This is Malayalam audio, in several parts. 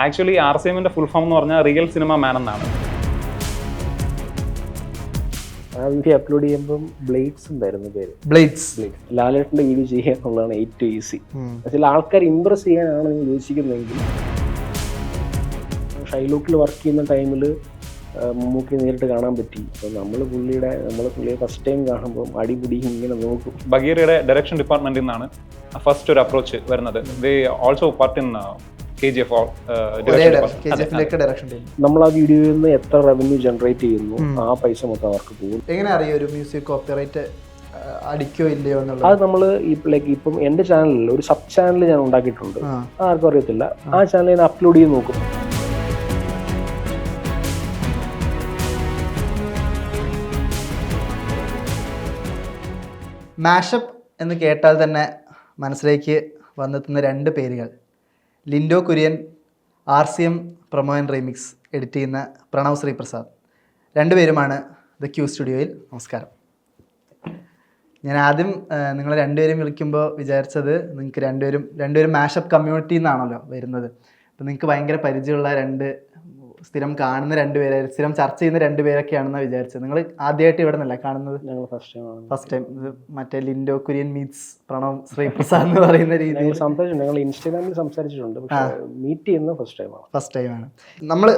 ആക്ച്വലി RCMന്റെ ഫുൾ ഫോം എന്ന് പറഞ്ഞാൽ റിയൽ സിനിമ മാൻ എന്നാണ്. ആ വീഡിയോ അപ്ലോഡ് ചെയ്യുമ്പം ബ്ലേഡ്സ് ഉണ്ടായിരുന്നു പേര്. ബ്ലേഡ്സ് ലാലേട്ടൻ്റെ വീഡിയോ ചെയ്യുക എന്നുള്ളതാണ് ഏറ്റവും ഈസി. ചില ആൾക്കാർ ഇമ്പ്രസ് ചെയ്യാനാണ് നിങ്ങൾ ഉദ്ദേശിക്കുന്നതെങ്കിൽ ഷൈലോക്കിൽ വർക്ക് ചെയ്യുന്ന ടൈമിൽ മമ്മൂക്കി നേരിട്ട് കാണാൻ പറ്റി. അപ്പോൾ നമ്മൾ പുള്ളിയെ ഫസ്റ്റ് ടൈം കാണുമ്പോൾ അടിപിടി ഇങ്ങനെ നോക്കും. ബഗീറയുടെ ഡയറക്ഷൻ ഡിപ്പാർട്ട്മെന്റിൽ നിന്നാണ് ഫസ്റ്റ് ഒരു അപ്രോച്ച് വരുന്നത്. They also part in KGF. നമ്മൾ ആ വീഡിയോയിൽ നിന്ന് എത്ര റവന്യൂ ജനറേറ്റ് ചെയ്യുന്നു ആ പൈസ മൊത്തം അവർക്ക് പോകും. എങ്ങനെ അറിയാം ഒരു മ്യൂസിക് കോപ്പിറൈറ്റ് അടിക്കോ ഇല്ലയോ എന്നുള്ളത്? അത് നമ്മൾ ഇപ്പം എൻ്റെ ചാനലിൽ ഒരു സബ് ചാനൽ ഞാൻ ഉണ്ടാക്കിയിട്ടുണ്ട്. ആർക്കും അറിയത്തില്ല. ആ ചാനൽ ഞാൻ അപ്ലോഡ് ചെയ്ത് നോക്കും. മാഷപ്പ് എന്ന് കേട്ടാൽ തന്നെ മനസ്സിലേക്ക് വന്നെത്തുന്ന രണ്ട് പേരുകൾ: Lindo Kurian, RCM promo and remix edit ചെയ്യുന്ന പ്രണവ് ശ്രീപ്രസാദ്. രണ്ടുപേരുമാണ് ദ ക്യൂ സ്റ്റുഡിയോയിൽ. നമസ്കാരം. ഞാൻ ആദ്യം നിങ്ങൾ രണ്ടുപേരും വിളിക്കുമ്പോൾ വിചാരിച്ചത് നിങ്ങൾക്ക് രണ്ടുപേരും മാഷപ്പ് കമ്മ്യൂണിറ്റിയിൽ നിന്നാണല്ലോ വരുന്നത്. അപ്പോൾ നിങ്ങൾക്ക് ഭയങ്കര പരിചയമുള്ള സ്ഥിരം കാണുന്ന രണ്ടുപേരായിരുന്നു, സ്ഥിരം ചർച്ച ചെയ്യുന്ന രണ്ടുപേരൊക്കെയാണെന്നാണ് വിചാരിച്ചത്. നിങ്ങൾ ആദ്യമായിട്ട് ഇവിടെ നിന്നല്ല കാണുന്നത്? ഞങ്ങൾ ഫസ്റ്റ് ടൈം മറ്റേ ലിൻഡോ കുര്യൻ മീറ്റ്സ് പ്രണവ് ശ്രീപ്രസാദ് എന്ന് പറയുന്ന രീതിയിൽ സംസാരിച്ചിട്ടുണ്ട്. ഞങ്ങൾ ഇൻസ്റ്റാഗ്രാമിൽ സംസാരിച്ചിട്ടുണ്ട്. പക്ഷേ മീറ്റ് ചെയ്യുന്നത് ഫസ്റ്റ് ടൈമാണ്. നമ്മൾ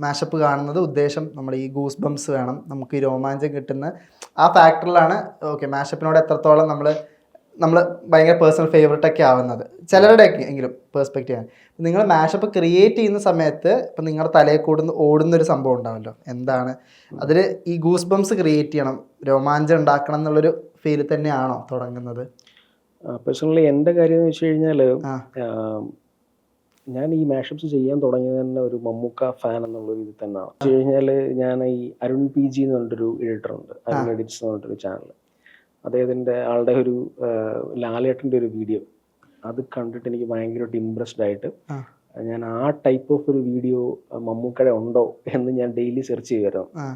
മാഷപ്പ് കാണുന്നത് ഉദ്ദേശം നമ്മൾ ഈ ഗൂസ് ബംസ് വേണം, നമുക്ക് ഈ രോമാഞ്ചം കിട്ടുന്ന ആ ഫാക്ടറിലാണ്. ഓക്കെ, മാഷപ്പിനോട് എത്രത്തോളം നമ്മൾ ഭയങ്കര പേഴ്സണൽ ഫേവറേറ്റ് ഒക്കെ ആവുന്നത് ചിലരുടെയൊക്കെ എങ്കിലും പേഴ്സ്പെക്റ്റീവ്. നിങ്ങൾ മാഷപ്പ് ക്രിയേറ്റ് ചെയ്യുന്ന സമയത്ത് ഇപ്പം നിങ്ങളുടെ തലയിൽ ഓടുന്നൊരു സംഭവം ഉണ്ടാവല്ലോ, എന്താണ് അതിൽ ഈ ഗൂസ് ബംസ് ക്രിയേറ്റ് ചെയ്യണം, രോമാഞ്ചം ഉണ്ടാക്കണം എന്നുള്ളൊരു ഫീൽ തന്നെയാണോ തുടങ്ങുന്നത്? പേഴ്സണലി എൻ്റെ കാര്യം എന്ന് വെച്ച് കഴിഞ്ഞാൽ ഞാൻ ഈ മാഷപ്സ് ചെയ്യാൻ തുടങ്ങിയത് തന്നെ ഒരു മമ്മൂക്ക ഫാൻ എന്നുള്ളൊരു ഇത് തന്നെയാണ്. വെച്ച് കഴിഞ്ഞാൽ ഞാൻ ഈ അരുൺ PG എന്ന് പറഞ്ഞിട്ടൊരു എഡിറ്ററുണ്ട്, അരുൺ എഡിറ്റ്സ് എന്ന് പറഞ്ഞിട്ടൊരു ചാനൽ. അദ്ദേഹത്തിൻ്റെ ആളുടെ ഒരു ലാലേട്ടൻ്റെ ഒരു വീഡിയോ അത് കണ്ടിട്ട് എനിക്ക് ഭയങ്കരമായിട്ട് ഇമ്പ്രസ്ഡ് ആയിട്ട് ഞാൻ ആ ടൈപ്പ് ഓഫ് ഒരു വീഡിയോ മമ്മൂക്കയുടെ ഉണ്ടോ എന്ന് ഞാൻ ഡെയിലി സെർച്ച് ചെയ്യുമായിരുന്നു.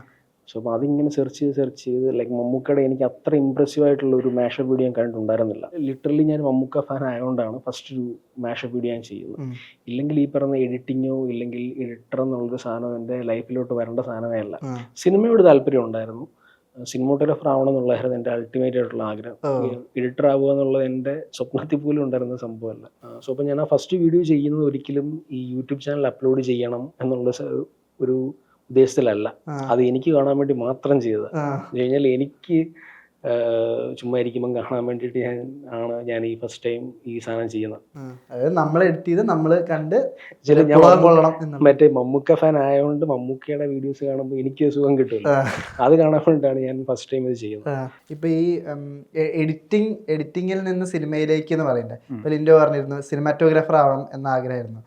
സോ അപ്പോൾ അതിങ്ങനെ സെർച്ച് ചെയ്ത് ലൈക്ക് മമ്മൂക്കയുടെ എനിക്ക് അത്ര ഇമ്പ്രസീവ് ആയിട്ടുള്ള ഒരു മാഷപ്പ് വീഡിയോ ഞാൻ കണ്ടിട്ടുണ്ടായിരുന്നില്ല. ലിറ്ററലി ഞാൻ മമ്മൂക്ക ഫാൻ ആയതുകൊണ്ടാണ് ഫസ്റ്റ് ഒരു മാഷപ്പ് വീഡിയോ ഞാൻ ചെയ്യുന്നത്. ഇല്ലെങ്കിൽ ഈ പറഞ്ഞ എഡിറ്റിങ്ങോ ഇല്ലെങ്കിൽ എഡിറ്റർ എന്നുള്ളൊരു സാധനം എൻ്റെ ലൈഫിലോട്ട് വരേണ്ട സാധനമേ അല്ല. സിനിമയോട് താല്പര്യം ഉണ്ടായിരുന്നു, സിനിമോട്ടോഗ്രാഫർ ആവണം എന്നുള്ളതായിരുന്നു എൻ്റെ അൾട്ടിമേറ്റ് ആയിട്ടുള്ള ആഗ്രഹം. എഡിറ്റർ ആവുക എന്നുള്ളത് എൻ്റെ സ്വപ്നത്തിൽ പോലും ഉണ്ടായിരുന്ന സംഭവമല്ല. സോ അപ്പോൾ ഞാൻ ആ ഫസ്റ്റ് വീഡിയോ ചെയ്യുന്നത് ഒരിക്കലും ഈ യൂട്യൂബ് ചാനൽ അപ്ലോഡ് ചെയ്യണം എന്നുള്ള ഒരു ഉദ്ദേശത്തിലല്ല. അത് എനിക്ക് കാണാൻ വേണ്ടി മാത്രം ചെയ്തത്. കഴിഞ്ഞാൽ എനിക്ക് ചുമ്മാ ഇരിക്കുമ്പം കാണാൻ വേണ്ടിയിട്ട് ഞാൻ ഈ ഫസ്റ്റ് ടൈം ഈ സാധനം ചെയ്യുന്നത്. അതായത് നമ്മൾ എഡിറ്റ് ചെയ്ത് നമ്മൾ കണ്ട് മറ്റേ മമ്മൂക്ക ഫാൻ ആയതുകൊണ്ട് മമ്മൂക്കയുടെ വീഡിയോസ് കാണുമ്പോൾ എനിക്ക് സുഖം കിട്ടില്ല. അത് കാണാൻ വേണ്ടിയിട്ടാണ് ഞാൻ ഫസ്റ്റ് ടൈം ഇത് ചെയ്യുന്നത്. ഇപ്പൊ ഈ എഡിറ്റിങ്ങിൽ നിന്ന് സിനിമയിലേക്ക് എന്ന് പറയണ്ടേ, ഇപ്പൊ ലിൻഡോ പറഞ്ഞിരുന്നു സിനിമാറ്റോഗ്രാഫർ ആവണം എന്ന ആഗ്രഹമായിരുന്നു.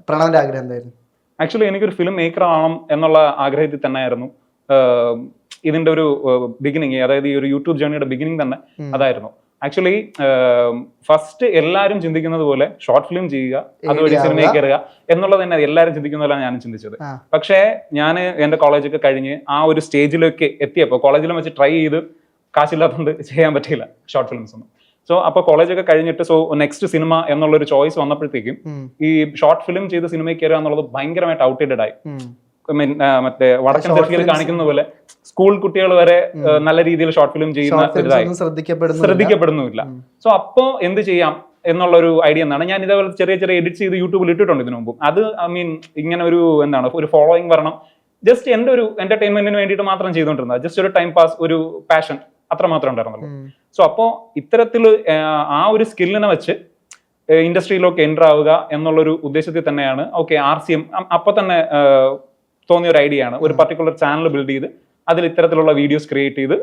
പ്രണവിന്റെ ആഗ്രഹം എന്തായിരുന്നു? ആക്ച്വലി എനിക്കൊരു ഫിലിം മേക്കർ ആവണം എന്നുള്ള ആഗ്രഹത്തിൽ തന്നെയായിരുന്നു ഇതിന്റെ ഒരു ബിഗിനിങ്. അതായത് ഈ ഒരു യൂട്യൂബ് ജേർണിയുടെ ബിഗിനിങ് തന്നെ അതായിരുന്നു. ആക്ച്വലി ഫസ്റ്റ് എല്ലാവരും ചിന്തിക്കുന്നത് പോലെ ഷോർട്ട് ഫിലിം ചെയ്യുക, അതുവഴി സിനിമയിൽ കയറുക എന്നുള്ളത് തന്നെ എല്ലാവരും ചിന്തിക്കുന്ന പോലെയാണ് ഞാൻ ചിന്തിച്ചത്. പക്ഷേ ഞാൻ എൻ്റെ കോളേജൊക്കെ കഴിഞ്ഞ് ആ ഒരു സ്റ്റേജിലേക്ക് എത്തിയപ്പോൾ കോളേജിലും വെച്ച് ട്രൈ ചെയ്ത് കാശില്ലാത്തതുകൊണ്ട് ചെയ്യാൻ പറ്റിയില്ല ഷോർട്ട് ഫിലിംസ് ഒന്നും. സോ അപ്പോൾ കോളേജൊക്കെ കഴിഞ്ഞിട്ട് നെക്സ്റ്റ് സിനിമ എന്നുള്ളൊരു ചോയ്സ് വന്നപ്പോഴത്തേക്കും ഈ ഷോർട്ട് ഫിലിം ചെയ്ത് സിനിമയിൽ കയറുക എന്നുള്ളത് ഭയങ്കരമായിട്ട് ഔട്ട്ഡേറ്റഡ് ആയി. മറ്റേ വടക്കൻ തെക്കിൽ കാണിക്കുന്ന പോലെ സ്കൂൾ കുട്ടികൾ വരെ നല്ല രീതിയിൽ ഷോർട്ട് ഫിലിം ചെയ്യുന്ന ഇതായി ശ്രദ്ധിക്കപ്പെടുന്നുമില്ല. സോ അപ്പോ എന്ത് ചെയ്യാം എന്നുള്ളൊരു ഐഡിയ എന്നാണ് ഞാൻ ഇതേപോലെ ചെറിയ എഡിറ്റ് ചെയ്ത് യൂട്യൂബിൽ ഇട്ടിട്ടുണ്ട് ഇതിനു മുമ്പ്. അത് ഇങ്ങനെ ഒരു ഫോളോയിങ് വരണം, ജസ്റ്റ് എൻ്റെ ഒരു എന്റർടൈൻമെന്റിന് വേണ്ടിയിട്ട് മാത്രം ചെയ്തുകൊണ്ടിരുന്നത്, ജസ്റ്റ് ഒരു ടൈം പാസ്, ഒരു പാഷൻ, അത്ര മാത്രമേ ഉണ്ടായിരുന്നുള്ളൂ. സോ അപ്പോൾ ഇത്തരത്തിൽ ആ ഒരു സ്കില്ലിനെ വെച്ച് ഇൻഡസ്ട്രിയിലൊക്കെ എൻ്റർ ആവുക എന്നുള്ളൊരു ഉദ്ദേശത്തിൽ തന്നെയാണ് RCM അപ്പൊ തന്നെ തോന്നിയ ഒരു ഐഡിയ ആണ്. ഒരു പർട്ടിക്കുലർ ചാനൽ ബിൽഡ് ചെയ്ത് അതിൽ ഇത്തരത്തിലുള്ള വീഡിയോസ് ക്രിയേറ്റ് ചെയ്ത്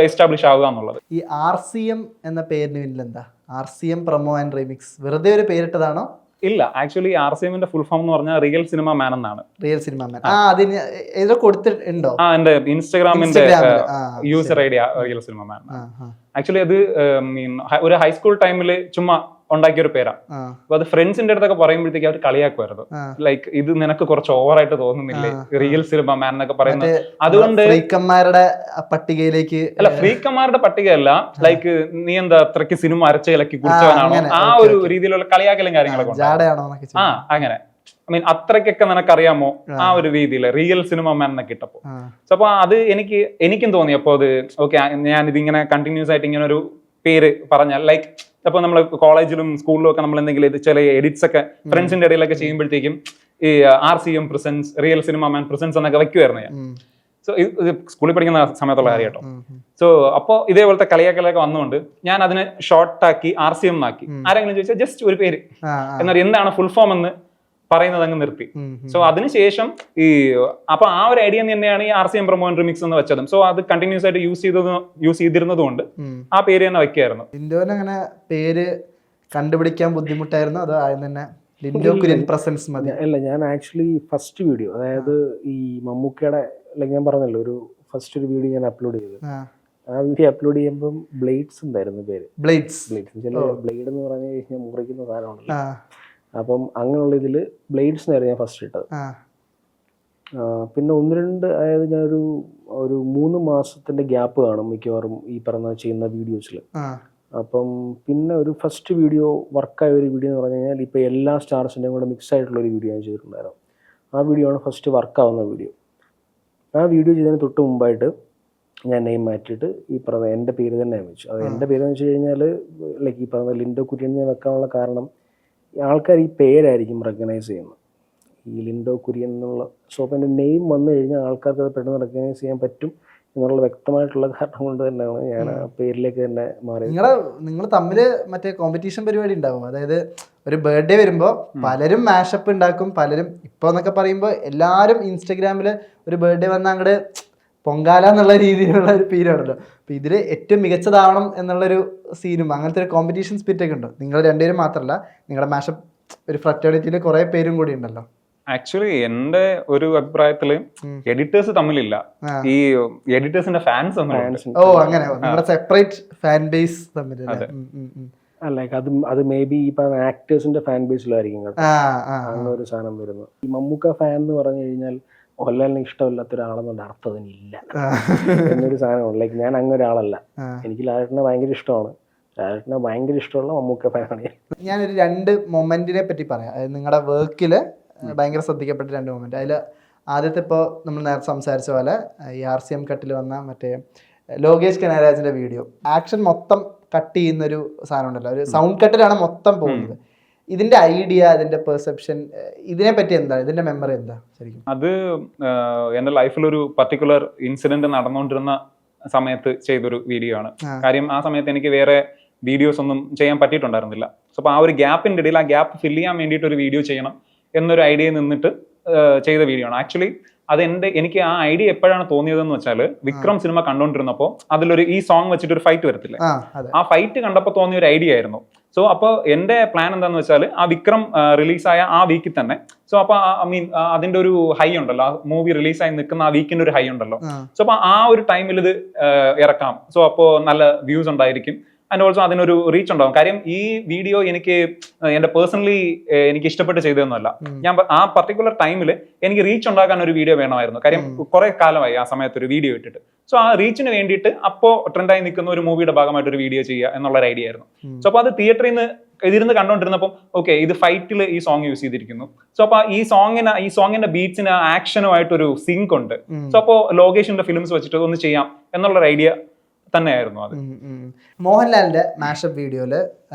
എസ്റ്റാബ്ലിഷ് ആവുക എന്നുള്ളത്. ഈ RCM എന്ന പേരിന് പിന്നിൽ എന്താ? RCM പ്രൊമോ ആൻഡ് റീമിക്സ് വെറുതെ ഒരു പേരിട്ടതാണോ? ഇല്ല, ആക്ച്വലി RCMന്റെ ഫുൾ ഫോം എന്ന് പറഞ്ഞാൽ റിയൽ സിനിമ മാൻ എന്നാണ്. റിയൽ സിനിമ മാൻ. അതിന് ഏതോ കൊടുത്തിട്ടുണ്ടോ? എന്റെ ഇൻസ്റ്റാഗ്രാമിന്റെ യൂസർ ഐഡിയ റിയൽ സിനിമ മാൻ. ആക്ച്വലി അത് ഒരു ഹൈസ്കൂൾ ടൈമില് ചുമ്മാ ഉണ്ടാക്കിയൊരു പേരാ. അപ്പൊ അത് ഫ്രണ്ട്സിന്റെ അടുത്തൊക്കെ പറയുമ്പോഴത്തേക്ക് അവർ കളിയാക്കുമായിരുന്നു, ലൈക്ക് ഇത് നിനക്ക് കുറച്ച് ഓവറായിട്ട് തോന്നുന്നില്ലേ റിയൽ സിനിമ മാൻ എന്നൊക്കെ പറയുന്നത്. അതുകൊണ്ട് ഫ്രീക്കന്മാരുടെ പട്ടികയിലേക്ക് അല്ല, ഫ്രീക്കന്മാരുടെ പട്ടികയല്ല, ലൈക്ക് നീ എന്താ അത്രയ്ക്ക് സിനിമ അരച്ച് കലക്കി കുടിച്ചവനാണോ, ആ ഒരു രീതിയിലുള്ള കളിയാക്കലും കാര്യങ്ങളൊക്കെ അങ്ങനെ. ഐ മീൻ അത്രയ്ക്കൊക്കെ നിനക്കറിയാമോ ആ ഒരു രീതിയിൽ റിയൽ സിനിമ മാൻ എന്നൊക്കെ ഇട്ടപ്പോ. സോ അപ്പൊ അത് എനിക്കും തോന്നി അപ്പോ അത് ഓക്കെ, ഞാൻ ഇതിങ്ങനെ കണ്ടിന്യൂസ് ആയിട്ട് ഇങ്ങനെ ഒരു പേര് പറഞ്ഞാൽ ലൈക്ക് അപ്പൊ നമ്മൾ കോളേജിലും സ്കൂളിലും ഒക്കെ നമ്മൾ എന്തെങ്കിലും ചില എഡിറ്റ്സ് ഒക്കെ ഫ്രണ്ട്സിന്റെ ഇടയിലൊക്കെ ചെയ്യുമ്പോഴത്തേക്കും ഈ RCM പ്രസൻസ്, റിയൽ സിനിമ മാൻ പ്രസൻസ് എന്നൊക്കെ വെക്കുമായിരുന്നു ഞാൻ. സോ ഇത് സ്കൂളിൽ പഠിക്കുന്ന സമയത്തുള്ള കാര്യം കേട്ടോ. സോ അപ്പോൾ ഇതേപോലത്തെ കളിയാക്കലൊക്കെ വന്നുകൊണ്ട് ഞാൻ അതിനെ ഷോർട്ടാക്കി RCM എന്നാക്കി. ആരെങ്കിലും ചോദിച്ചാൽ ജസ്റ്റ് ഒരു പേര് എന്നാൽ എന്താണ് ഫുൾ ഫോം എന്ന് പറയുന്നത് അങ്ങ് നിർത്തി. സോ അതിനുശേഷം അപ്പൊ ആ ഒരു ഐഡിയ തന്നെയാണ് ഈ RCM പ്രൊമോഷൻ റിമിക്സ് എന്ന് വെച്ചതും. സോ അത് കണ്ടിന്യൂസ് ആയിട്ട് യൂസ് ചെയ്തിരുന്നത് കൊണ്ട് ആ പേര് തന്നെ വെക്കായിരുന്നു. ലിൻഡോന് അങ്ങനെ പേര് കണ്ടുപിടിക്കാൻ ബുദ്ധിമുട്ടായിരുന്നു, അത് ആദ്യം തന്നെ ലിൻഡോ കുര്യൻ പ്രസൻസ് മതി? അല്ല, ഞാൻ ആക്ച്വലി ഫസ്റ്റ് വീഡിയോ, അതായത് ഈ മമ്മൂക്കയുടെ ഞാൻ പറഞ്ഞല്ലോ ഒരു ഫസ്റ്റ് ഒരു വീഡിയോ ഞാൻ അപ്ലോഡ് ചെയ്തു. ആ വീഡിയോ അപ്ലോഡ് ചെയ്യുമ്പോൾ ബ്ലേഡ്സ് എന്തായിരുന്നു പേര്? ബ്ലേഡ്സ് ബ്ലേഡ് എന്ന് പറഞ്ഞു കഴിഞ്ഞാൽ മുറിക്കുന്ന സാധനമാണല്ലോ. അപ്പം അങ്ങനെയുള്ള ഇതിൽ ബ്ലേഡ്സ് എന്നായിരുന്നു ഞാൻ ഫസ്റ്റ് ഇട്ടത്. പിന്നെ ഒന്ന് രണ്ട്, അതായത് ഞാനൊരു 3 മാസത്തിന്റെ ഗ്യാപ്പ് കാണും മിക്കവാറും ഈ പറഞ്ഞ ചെയ്യുന്ന വീഡിയോസിൽ. അപ്പം പിന്നെ ഒരു ഫസ്റ്റ് വീഡിയോ വർക്കായ ഒരു വീഡിയോ എന്ന് പറഞ്ഞു കഴിഞ്ഞാൽ ഇപ്പം എല്ലാ സ്റ്റാർസിൻ്റെയും കൂടെ മിക്സ് ആയിട്ടുള്ള ഒരു വീഡിയോ ഞാൻ ചെയ്തിട്ടുണ്ടായിരുന്നു. ആ വീഡിയോ ആണ് ഫസ്റ്റ് വർക്കാവുന്ന വീഡിയോ. ആ വീഡിയോ ചെയ്തതിന് തൊട്ട് മുമ്പായിട്ട് ഞാൻ നെയിം മാറ്റിയിട്ട് ഈ പറഞ്ഞ എൻ്റെ പേര് തന്നെ വെച്ചു. അത് എൻ്റെ പേരെന്ന് വെച്ച് കഴിഞ്ഞാൽ ലൈക്ക് ഈ പറഞ്ഞ ലിൻഡോ കുര്യൻ ഞാൻ വെക്കാനുള്ള കാരണം ആൾക്കാർ ഈ പേരായിരിക്കും റെക്കഗ്നൈസ് ചെയ്യുന്നത്, ഈ ലിൻഡോ കുര്യൻ എന്നുള്ള. സോ അപ്പം എൻ്റെ നെയിം വന്നു കഴിഞ്ഞാൽ ആൾക്കാർക്ക് അത് പെട്ടെന്ന് റെക്കഗ്നൈസ് ചെയ്യാൻ പറ്റും എന്നുള്ള വ്യക്തമായിട്ടുള്ള കാരണം കൊണ്ട് തന്നെയാണ് ഞാൻ ആ പേരിലേക്ക് തന്നെ മാറി. നിങ്ങൾ തമ്മിൽ മറ്റേ കോമ്പറ്റീഷൻ പരിപാടി ഉണ്ടാവും, അതായത് ഒരു ബർത്ത്ഡേ വരുമ്പോൾ പലരും മാഷപ്പ് ഉണ്ടാക്കും, പലരും ഇപ്പോൾ എന്നൊക്കെ പറയുമ്പോൾ എല്ലാവരും ഇൻസ്റ്റഗ്രാമിൽ ഒരു ബർത്ത്ഡേ വന്നാൽ അങ്ങോട്ട് പൊങ്കാല എന്നുള്ള രീതിയിലുള്ള ഒരു പീരീഡാണല്ലോ. അപ്പോൾ ഇതിൽ ഏറ്റവും മികച്ചതാവണം എന്നുള്ളൊരു സീനും അങ്ങനത്തെ ഒരു കോമ്പറ്റീഷൻ സ്പിരിറ്റ് ഒക്കെ ഉണ്ടോ? നിങ്ങൾ രണ്ടുപേരും മാത്രമല്ല, നിങ്ങളുടെ മാഷപ്പ് ഒരു ഫ്രറ്റേണിറ്റിയിൽ കുറേ പേരും കൂടി ഉണ്ടല്ലോ. ആക്ച്വലി എന്റെ ഒരു അഭിപ്രായത്തില് എഡിറ്റേഴ്സ് തമ്മിലില്ല, ഈ എഡിറ്റേഴ്സിന്റെ ഫാൻസ് അങ്ങനെ സെപ്പറേറ്റ് ഫാൻ ബേസ് തമ്മിൽ. അത് മേ ബി ഈ പറഞ്ഞ ആക്ടേഴ്സിന്റെ ഫാൻ ബേസിലായിരിക്കും കേട്ടോ അങ്ങനെ ഒരു സാധനം വരുന്നത്. ഈ മമ്മൂക്ക ഫാൻ എന്ന് പറഞ്ഞു കഴിഞ്ഞാൽ മോഹൻലാലിന് ഇഷ്ടമില്ലാത്ത ഒരാളെന്നുള്ള അർത്ഥം അതിനില്ല എന്നൊരു സാധനമാണ്. ലൈക്ക് ഞാൻ അങ്ങനെ ഒരാളല്ല. എനിക്ക് ലാലേട്ടനെ ഭയങ്കര ഇഷ്ടമാണ്, ലാലേട്ടനെ ഭയങ്കര ഇഷ്ടമുള്ള മമ്മൂക്ക ഫാനാണ്. ഞാനൊരു 2 മൊമെന്റിനെ പറ്റി പറയാം. അതായത് നിങ്ങളുടെ വർക്കില് ഭയങ്കര ശ്രദ്ധിക്കപ്പെട്ട 2 മൊമെന്റ്. അതിൽ ആദ്യത്തെ ഇപ്പോൾ നമ്മൾ നേരത്തെ സംസാരിച്ച പോലെ ഈ RCM കട്ടിൽ വന്ന മറ്റേ ലോകേഷ് കനകരാജിന്റെ വീഡിയോ, ആക്ഷൻ മൊത്തം കട്ട് ചെയ്യുന്നൊരു സാധനം ഉണ്ടല്ലോ, ഒരു സൗണ്ട് കട്ടിലാണ് മൊത്തം പോകുന്നത്. ഇതിന്റെ ഐഡിയ, ഇതിന്റെ പെർസെപ്ഷൻ, ഇതിനെ പറ്റി എന്താ, ഇതിന്റെ മെമ്മറി എന്താ ശരിക്കും? അത് എന്റെ ലൈഫിൽ ഒരു പർട്ടിക്കുലർ ഇൻസിഡന്റ് നടന്നുകൊണ്ടിരുന്ന സമയത്ത് ചെയ്തൊരു വീഡിയോ ആണ്. കാര്യം ആ സമയത്ത് എനിക്ക് വേറെ വീഡിയോസ് ഒന്നും ചെയ്യാൻ പറ്റിയിട്ടുണ്ടായിരുന്നില്ല. സോ അപ്പൊ ആ ഒരു ഗ്യാപ്പിന്റെ ഇടയിൽ ആ ഗ്യാപ്പ് ഫില്ല് ചെയ്യാൻ വേണ്ടിയിട്ട് ഒരു വീഡിയോ ചെയ്യണം എന്നൊരു ഐഡിയ നിന്നിട്ട് ചെയ്ത വീഡിയോ ആണ്. ആക്ച്വലി അത് എനിക്ക് ആ ഐഡിയ എപ്പോഴാണ് തോന്നിയതെന്ന് വെച്ചാൽ, വിക്രം സിനിമ കണ്ടോണ്ടിരുന്നപ്പോൾ അതിലൊരു ഈ സോങ് വെച്ചിട്ട് ഒരു ഫൈറ്റ് വരത്തില്ലേ, ആ ഫൈറ്റ് കണ്ടപ്പോൾ തോന്നിയ ഒരു ഐഡിയ ആയിരുന്നു. സോ അപ്പോൾ എന്റെ പ്ലാൻ എന്താന്ന് വെച്ചാൽ ആ വിക്രം റിലീസായ ആ വീക്കിൽ തന്നെ, സോ അപ്പൊ ഐ മീൻ അതിന്റെ ഒരു ഹൈ ഉണ്ടല്ലോ, ആ മൂവി റിലീസായി നിൽക്കുന്ന ആ വീക്കിന്റെ ഒരു ഹൈ ഉണ്ടല്ലോ, സോ അപ്പൊ ആ ഒരു ടൈമിൽ ഇത് ഇറക്കാം. സോ അപ്പോൾ നല്ല വ്യൂസ് ഉണ്ടായിരിക്കും, ആൻഡ് ഓൾസോ അതിനൊരു റീച്ച് ഉണ്ടാവും. കാര്യം ഈ വീഡിയോ എനിക്ക് എന്റെ പേഴ്സണലി എനിക്ക് ഇഷ്ടപ്പെട്ട് ചെയ്തതൊന്നുമല്ല. ഞാൻ ആ പർട്ടിക്കുലർ ടൈമിൽ എനിക്ക് റീച്ച് ഉണ്ടാക്കാൻ ഒരു വീഡിയോ വേണമായിരുന്നു. കാര്യം കുറെ കാലമായി ആ സമയത്ത് ഒരു വീഡിയോ ഇട്ടിട്ട്. സോ ആ റീച്ചിന് വേണ്ടിയിട്ട് അപ്പോ ട്രെൻഡായി നിൽക്കുന്ന ഒരു മൂവിയുടെ ഭാഗമായിട്ട് ഒരു വീഡിയോ ചെയ്യുക എന്നുള്ള ഒരു ഐഡിയ ആയിരുന്നു. സോ അപ്പൊ അത് തിയേറ്ററിൽ നിന്ന് ഇതിരുന്ന് കണ്ടോണ്ടിരുന്നപ്പോൾ ഓക്കെ, ഇത് ഫൈറ്റിൽ ഈ സോങ് യൂസ് ചെയ്തിരിക്കുന്നു. സോ അപ്പൊ ഈ സോങ്ങിന്റെ ബീറ്റ്സിന് ആക്ഷനുമായിട്ടൊരു സിങ്ക് ഉണ്ട്. സോ അപ്പോ ലോകേഷിന്റെ ഫിലിംസ് വെച്ചിട്ട് ഒന്ന് ചെയ്യാം എന്നുള്ളൊരു ഐഡിയ തന്നെയായിരുന്നു അത്. മോഹൻലാലിന്റെ മാഷപ്പ് വീഡിയോയില്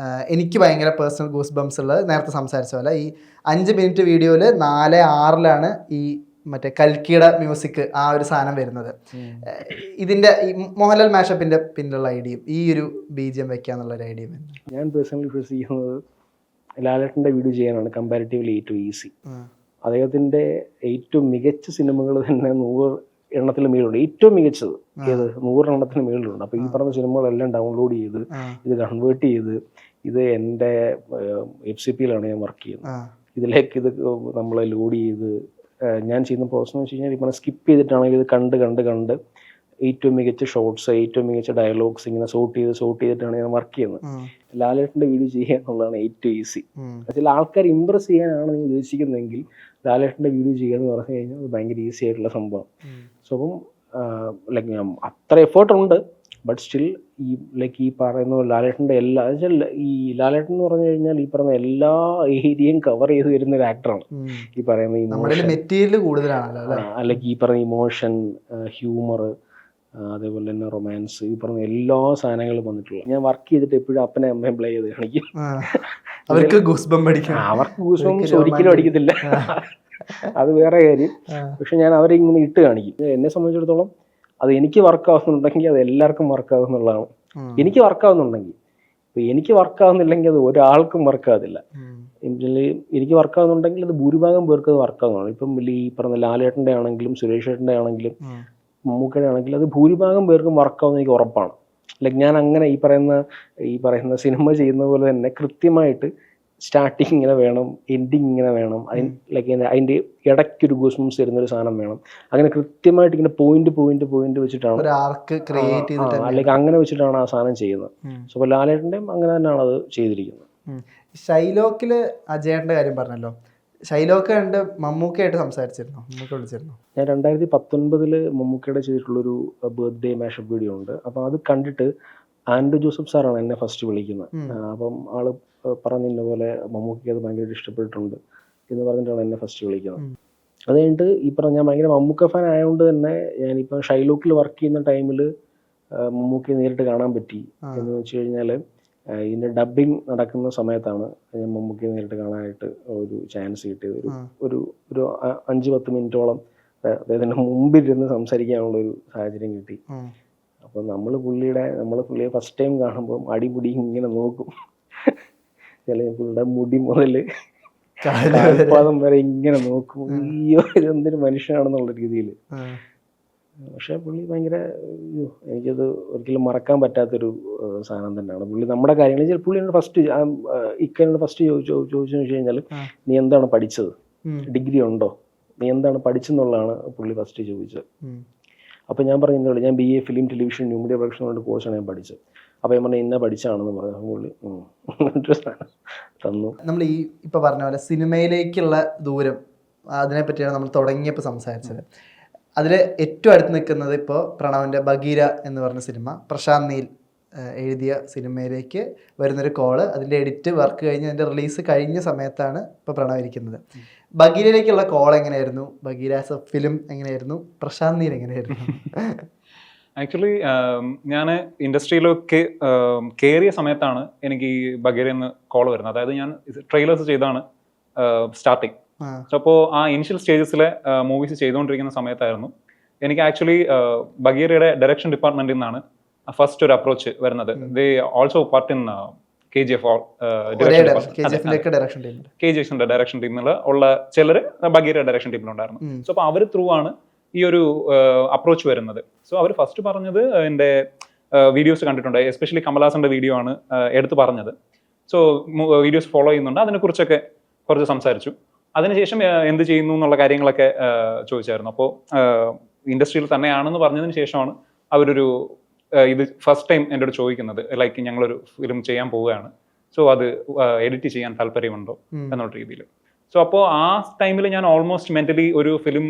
എനിക്ക് ഭയങ്കര പേഴ്സണൽ ഗൂസ് ബംസ് ഉള്ളത്, നേരത്തെ സംസാരിച്ച പോലെ ഈ 5 മിനിറ്റ് വീഡിയോയില് 4:06 ഈ മറ്റേ കൽക്കിയുടെ മ്യൂസിക് ആ ഒരു സാധനം വരുന്നത്. ഇതിന്റെ മോഹൻലാൽ മാഷപ്പിന്റെ പിന്നിലുള്ള ഐഡിയയും ഈ ഒരു BGM വെക്കാന്നുള്ള ഒരു ഐഡിയ ഞാൻ പേഴ്സണലി ഫേസ് ചെയ്യുന്നത് ലാലേട്ടന്റെ വീഡിയോ ചെയ്യാനാണ് കമ്പാരിറ്റീവ്ലി ഏറ്റവും ഈസി. അദ്ദേഹത്തിന്റെ ഏറ്റവും മികച്ച സിനിമകൾ തന്നെ 100 എണ്ണത്തിന് മേലുണ്ട്. ഏറ്റവും മികച്ചത് ഏത് 100 എണ്ണത്തിന് മേളിലുണ്ട്. അപ്പൊ ഈ പറഞ്ഞ സിനിമകളെല്ലാം ഡൗൺലോഡ് ചെയ്ത് ഇത് കൺവേർട്ട് ചെയ്ത് ഇത് എൻ്റെ FCPയിലാണ് ഞാൻ വർക്ക് ചെയ്യുന്നത്. ഇതിലേക്ക് ഇത് നമ്മൾ ലോഡ് ചെയ്ത് ഞാൻ ചെയ്യുന്ന പ്രോസസ് എന്ന് വെച്ച് കഴിഞ്ഞാൽ ഈ പറഞ്ഞ സ്കിപ്പ് ചെയ്തിട്ടാണെങ്കിൽ ഇത് കണ്ട് ഏറ്റവും മികച്ച ഷോർട്സ്, ഏറ്റവും മികച്ച ഡയലോഗ്സ് ഇങ്ങനെ സോർട്ട് ചെയ്തിട്ടാണ് ഞാൻ വർക്ക് ചെയ്യുന്നത്. ലാലേട്ടന്റെ വീഡിയോ ചെയ്യുക എന്നുള്ളതാണ് ഏറ്റവും ഈസി. ചില ആൾക്കാർ ഇംപ്രസ് ചെയ്യാനാണ് നീ ഉദ്ദേശിക്കുന്നതെങ്കിൽ ലാലേട്ടന്റെ വീഡിയോ ചെയ്യുക എന്ന് പറഞ്ഞു കഴിഞ്ഞാൽ അത് ഭയങ്കര ഈസി ആയിട്ടുള്ള സംഭവം. സോ അപ്പം ലൈക്ക് അത്ര എഫേർട്ട് ഉണ്ട്, ബട്ട് സ്റ്റിൽ ഈ പറയുന്ന ലാലേട്ടൻ്റെ എല്ലാ ഈ ലാലേട്ടൻ എന്ന് പറഞ്ഞു കഴിഞ്ഞാൽ ഈ പറയുന്ന എല്ലാ ഏരിയയും കവർ ചെയ്ത് വരുന്ന ഒരു ആക്ടറാണ്. ഈ പറയുന്ന ഇമോഷൻ മെറ്റീരിയൽ കൂടുതലാണല്ലോ, അല്ലെങ്കിൽ ഈ പറയുന്ന ഇമോഷൻ, ഹ്യൂമർ, അതേപോലെ തന്നെ റൊമാൻസ്, ഈ പറഞ്ഞ എല്ലാ സാധനങ്ങളും വന്നിട്ടുള്ള. ഞാൻ വർക്ക് ചെയ്തിട്ട് എപ്പോഴും അപ്പനെ അമ്മയും പ്ലേ ചെയ്ത് കാണിക്കും. അവർക്ക് ഗൂസ്ബംപ് ഒരിക്കലും അടിക്കത്തില്ല, അത് വേറെ കാര്യം. പക്ഷെ ഞാൻ അവരെ ഇങ്ങനെ ഇട്ട് കാണിക്കും. എന്നെ സംബന്ധിച്ചിടത്തോളം അത് എനിക്ക് വർക്കാവുന്നുണ്ടെങ്കിൽ അത് എല്ലാവർക്കും വർക്കാവുന്നുള്ളതാണ്. എനിക്ക് വർക്കാവുന്നുണ്ടെങ്കിൽ, ഇപ്പൊ എനിക്ക് വർക്കാവുന്നില്ലെങ്കിൽ അത് ഒരാൾക്കും വർക്കാകത്തില്ല. എനിക്ക് വർക്കാവുന്നുണ്ടെങ്കിൽ അത് ഭൂരിഭാഗം പേർക്ക് അത് വർക്കാവുന്നതാണ്. ഇപ്പം ഈ പറഞ്ഞ ലാലേട്ടൻ്റെ ആണെങ്കിലും സുരേഷ് ഏട്ടൻ്റെ ആണെങ്കിലും മമ്മൂക്കയുടെ ആണെങ്കിലും അത് ഭൂരിഭാഗം പേർക്കും വർക്കാവുന്ന എനിക്ക് ഉറപ്പാണ്. ലൈക്ക് ഞാൻ അങ്ങനെ ഈ പറയുന്ന സിനിമ ചെയ്യുന്ന പോലെ തന്നെ കൃത്യമായിട്ട് സ്റ്റാർട്ടിങ് ഇങ്ങനെ വേണം, എൻഡിങ് ഇങ്ങനെ വേണം, അതിൻ്റെ ഇടയ്ക്കൊരു ഗൂസ്ബംസ് തരുന്നൊരു സാധനം വേണം. അങ്ങനെ കൃത്യമായിട്ട് ഇങ്ങനെ പോയിന്റ് വെച്ചിട്ടാണ്, അല്ലെങ്കിൽ അങ്ങനെ വെച്ചിട്ടാണ് ആ സാധനം ചെയ്യുന്നത്. സോ അപ്പോൾ ലാലേട്ടൻ്റെയും അങ്ങനെ തന്നെയാണ് അത് ചെയ്തിരിക്കുന്നത്. ഷൈലോക്കില് അജയേട്ടൻ്റെ കാര്യം പറഞ്ഞല്ലോ, ഷൈലോക്ക് കണ്ട് മമ്മൂക്കയായിട്ട് സംസാരിച്ചിരുന്നു, മമ്മൂക്ക വിളിച്ചിരുന്നു? ഞാൻ 2019 മമ്മൂക്കയുടെ ചെയ്തിട്ടുള്ളൊരു ബർത്ത്ഡേ മാഷപ്പ് വീഡിയോ ഉണ്ട്. അപ്പോൾ അത് കണ്ടിട്ട് ആൻഡ്രൂ ജോസഫ് സാറാണ് എന്നെ ഫസ്റ്റ് വിളിക്കുന്നത്. അപ്പം ആള് പറഞ്ഞ പോലെ മമ്മൂക്കയ്ക്ക് അത് ഭയങ്കര ഇഷ്ടപ്പെട്ടിട്ടുണ്ട് എന്ന് പറഞ്ഞിട്ടാണ് എന്നെ ഫസ്റ്റ് വിളിക്കുന്നത്. അത് കഴിഞ്ഞിട്ട് ഈ പറഞ്ഞ ഞാൻ ഭയങ്കര മമ്മൂക്ക ഫാൻ ആയതുകൊണ്ട് തന്നെ ഞാനിപ്പോൾ ഷൈലോക്കിൽ വർക്ക് ചെയ്യുന്ന ടൈമിൽ മമ്മൂക്കയെ നേരിട്ട് കാണാൻ പറ്റി. എന്ന് വെച്ച് കഴിഞ്ഞാൽ ഇതിൻ്റെ ഡബ്ബിങ് നടക്കുന്ന സമയത്താണ് ഞാൻ മമ്മൂക്കയെ നേരിട്ട് കാണാനായിട്ട് ഒരു ചാൻസ് കിട്ടിയത്. ഒരു 5-10 മിനിറ്റോളം അദ്ദേഹത്തിൻ്റെ മുമ്പിലിരുന്ന് സംസാരിക്കാനുള്ളൊരു സാഹചര്യം കിട്ടി. അപ്പോൾ നമ്മൾ പുള്ളിയെ ഫസ്റ്റ് ടൈം കാണുമ്പോൾ അടിമുടി ഇങ്ങനെ നോക്കും. പുള്ളിയുടെ മുടി മുതൽ കാൽപാദം വരെ ഇങ്ങനെ നോക്കും. അയ്യോ ഇതെന്തൊരു മനുഷ്യനാണെന്നുള്ള രീതിയിൽ. പക്ഷെ പുള്ളി ഭയങ്കര, എനിക്കത് ഒരിക്കലും മറക്കാൻ പറ്റാത്തൊരു സാധനം തന്നെയാണ്. പുള്ളി നമ്മുടെ കാര്യങ്ങൾ പുള്ളി എന്നോട് ഫസ്റ്റ് ചോദിച്ചെന്ന് വെച്ച് കഴിഞ്ഞാൽ നീ എന്താണ് പഠിച്ചത്, ഡിഗ്രി ഉണ്ടോ, നീ എന്താണ് പഠിച്ചെന്നുള്ളതാണ് പുള്ളി ഫസ്റ്റ് ചോദിച്ചത്. അപ്പോൾ ഞാൻ പറഞ്ഞിട്ടുള്ളൂ ഞാൻ BA film television new media production കൊണ്ട് കോഴ്സാണ് ഞാൻ പഠിച്ചത്. അപ്പോൾ ഞാൻ പറഞ്ഞാൽ ഇന്ന പഠിച്ചാണെന്ന് പറഞ്ഞു. പുള്ളി തന്നു. നമ്മൾ ഈ ഇപ്പോൾ പറഞ്ഞ പോലെ സിനിമയിലേക്കുള്ള ദൂരം, അതിനെപ്പറ്റിയാണ് നമ്മൾ തുടങ്ങിയപ്പോൾ സംസാരിച്ചത്. അതിൽ ഏറ്റവും അടുത്ത് നിൽക്കുന്നത് ഇപ്പോൾ പ്രണവിൻ്റെ ബഗീര എന്ന് പറഞ്ഞ സിനിമ, പ്രശാന്ത് നീൽ എഴുതിയ സിനിമയിലേക്ക് വരുന്നൊരു കോള്, അതിൻ്റെ എഡിറ്റ് വർക്ക് കഴിഞ്ഞ് അതിൻ്റെ റിലീസ് കഴിഞ്ഞ സമയത്താണ് ഇപ്പോൾ പ്രണവ് ഇരിക്കുന്നത്. ബഗീരയിലേക്കുള്ള കോൾ എങ്ങനെയായിരുന്നു? ബഗീര ആസ് എ ഫിലിം എങ്ങനെയായിരുന്നു? പ്രശാന്ത് നീൽ എങ്ങനെയായിരുന്നു? ആക്ച്വലി ഞാൻ ഇൻഡസ്ട്രിയിലൊക്കെ കയറിയ സമയത്താണ് എനിക്ക് ഈ ബഗീരയിൽ നിന്ന് കോൾ വരുന്നത്. അതായത് ഞാൻ ട്രെയിലേഴ്സ് ചെയ്താണ് സ്റ്റാർട്ടിങ്. സോ അപ്പോൾ ആ ഇനിഷ്യൽ സ്റ്റേജസിലെ മൂവീസ് ചെയ്തുകൊണ്ടിരിക്കുന്ന സമയത്തായിരുന്നു എനിക്ക് ആക്ച്വലി ബഗീരയുടെ ഡയറക്ഷൻ ഡിപ്പാർട്ട്മെന്റിൽ നിന്നാണ് ഫസ്റ്റ് ഒരു അപ്രോച്ച് വരുന്നത്. They also part in KGF KGFിന്റെ ഡയറക്ഷൻ ടീമിൽ ഉള്ള ചിലർ ബഗീര ഡയറക്ഷൻ ടീമിലുണ്ടായിരുന്നു. സോ അപ്പോൾ അവർ ത്രൂ ആണ് ഈ ഒരു അപ്രോച്ച് വരുന്നത്. സോ അവർ ഫസ്റ്റ് പറഞ്ഞത് എൻ്റെ വീഡിയോസ് കണ്ടിട്ടുണ്ട്, എസ്പെഷ്യലി കമലഹാസന്റെ വീഡിയോ ആണ് എടുത്ത് പറഞ്ഞത്. സോ വീഡിയോസ് ഫോളോ ചെയ്യുന്നുണ്ട്, അതിനെക്കുറിച്ചൊക്കെ കുറച്ച് സംസാരിച്ചു. അതിനുശേഷം എന്ത് ചെയ്യുന്നു എന്നുള്ള കാര്യങ്ങളൊക്കെ ചോദിച്ചായിരുന്നു. അപ്പോൾ ഇൻഡസ്ട്രിയിൽ തന്നെയാണെന്ന് പറഞ്ഞതിന് ശേഷമാണ് അവരൊരു ഇത് ഫസ്റ്റ് ടൈം എൻ്റെ അടുത്ത് ചോദിക്കുന്നത്, ലൈക്ക് ഞങ്ങളൊരു ഫിലിം ചെയ്യാൻ പോവുകയാണ്, സോ അത് എഡിറ്റ് ചെയ്യാൻ താല്പര്യമുണ്ടോ എന്നുള്ള രീതിയിൽ. സോ അപ്പോൾ ആ ടൈമിൽ ഞാൻ ഓൾമോസ്റ്റ് മെന്റലി ഒരു ഫിലിം,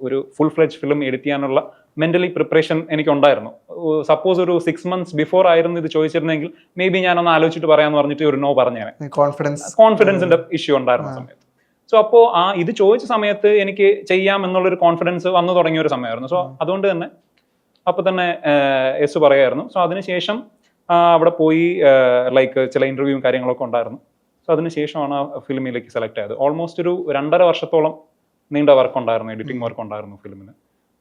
ഒരു ഫുൾ ഫ്ലെഡ്ജ് ഫിലിം എഡിറ്റ് ചെയ്യാനുള്ള മെന്റലി പ്രിപ്പറേഷൻ എനിക്കുണ്ടായിരുന്നു. സപ്പോസ് ഒരു 6 months ബിഫോർ ആയിരുന്നു ഇത് ചോദിച്ചിരുന്നെങ്കിൽ മേ ബി ഞാനൊന്ന് ആലോചിച്ചിട്ട് പറയാമെന്ന് പറഞ്ഞിട്ട് ഒരു നോ പറഞ്ഞേനെ. കോൺഫിഡൻസിന്റെ ഇഷ്യൂ ഉണ്ടായിരുന്ന സമയത്ത്. സോ അപ്പോൾ ഇത് ചോദിച്ച സമയത്ത് എനിക്ക് ചെയ്യാം എന്നുള്ളൊരു കോൺഫിഡൻസ് വന്നു തുടങ്ങിയ ഒരു സമയമായിരുന്നു. സോ അതുകൊണ്ട് തന്നെ അപ്പോൾ തന്നെ യെസ് പറയായിരുന്നു. സോ അതിനുശേഷം അവിടെ പോയി ലൈക്ക് ചില ഇന്റർവ്യൂവും കാര്യങ്ങളൊക്കെ ഉണ്ടായിരുന്നു. സോ അതിനുശേഷമാണ് ഫിലിമിലേക്ക് സെലക്ട് ആയത്. ഓൾമോസ്റ്റ് ഒരു 2.5 വർഷത്തോളം നീണ്ട വർക്ക് ഉണ്ടായിരുന്നു, എഡിറ്റിംഗ് വർക്ക് ഉണ്ടായിരുന്നു ഫിലിമിന്.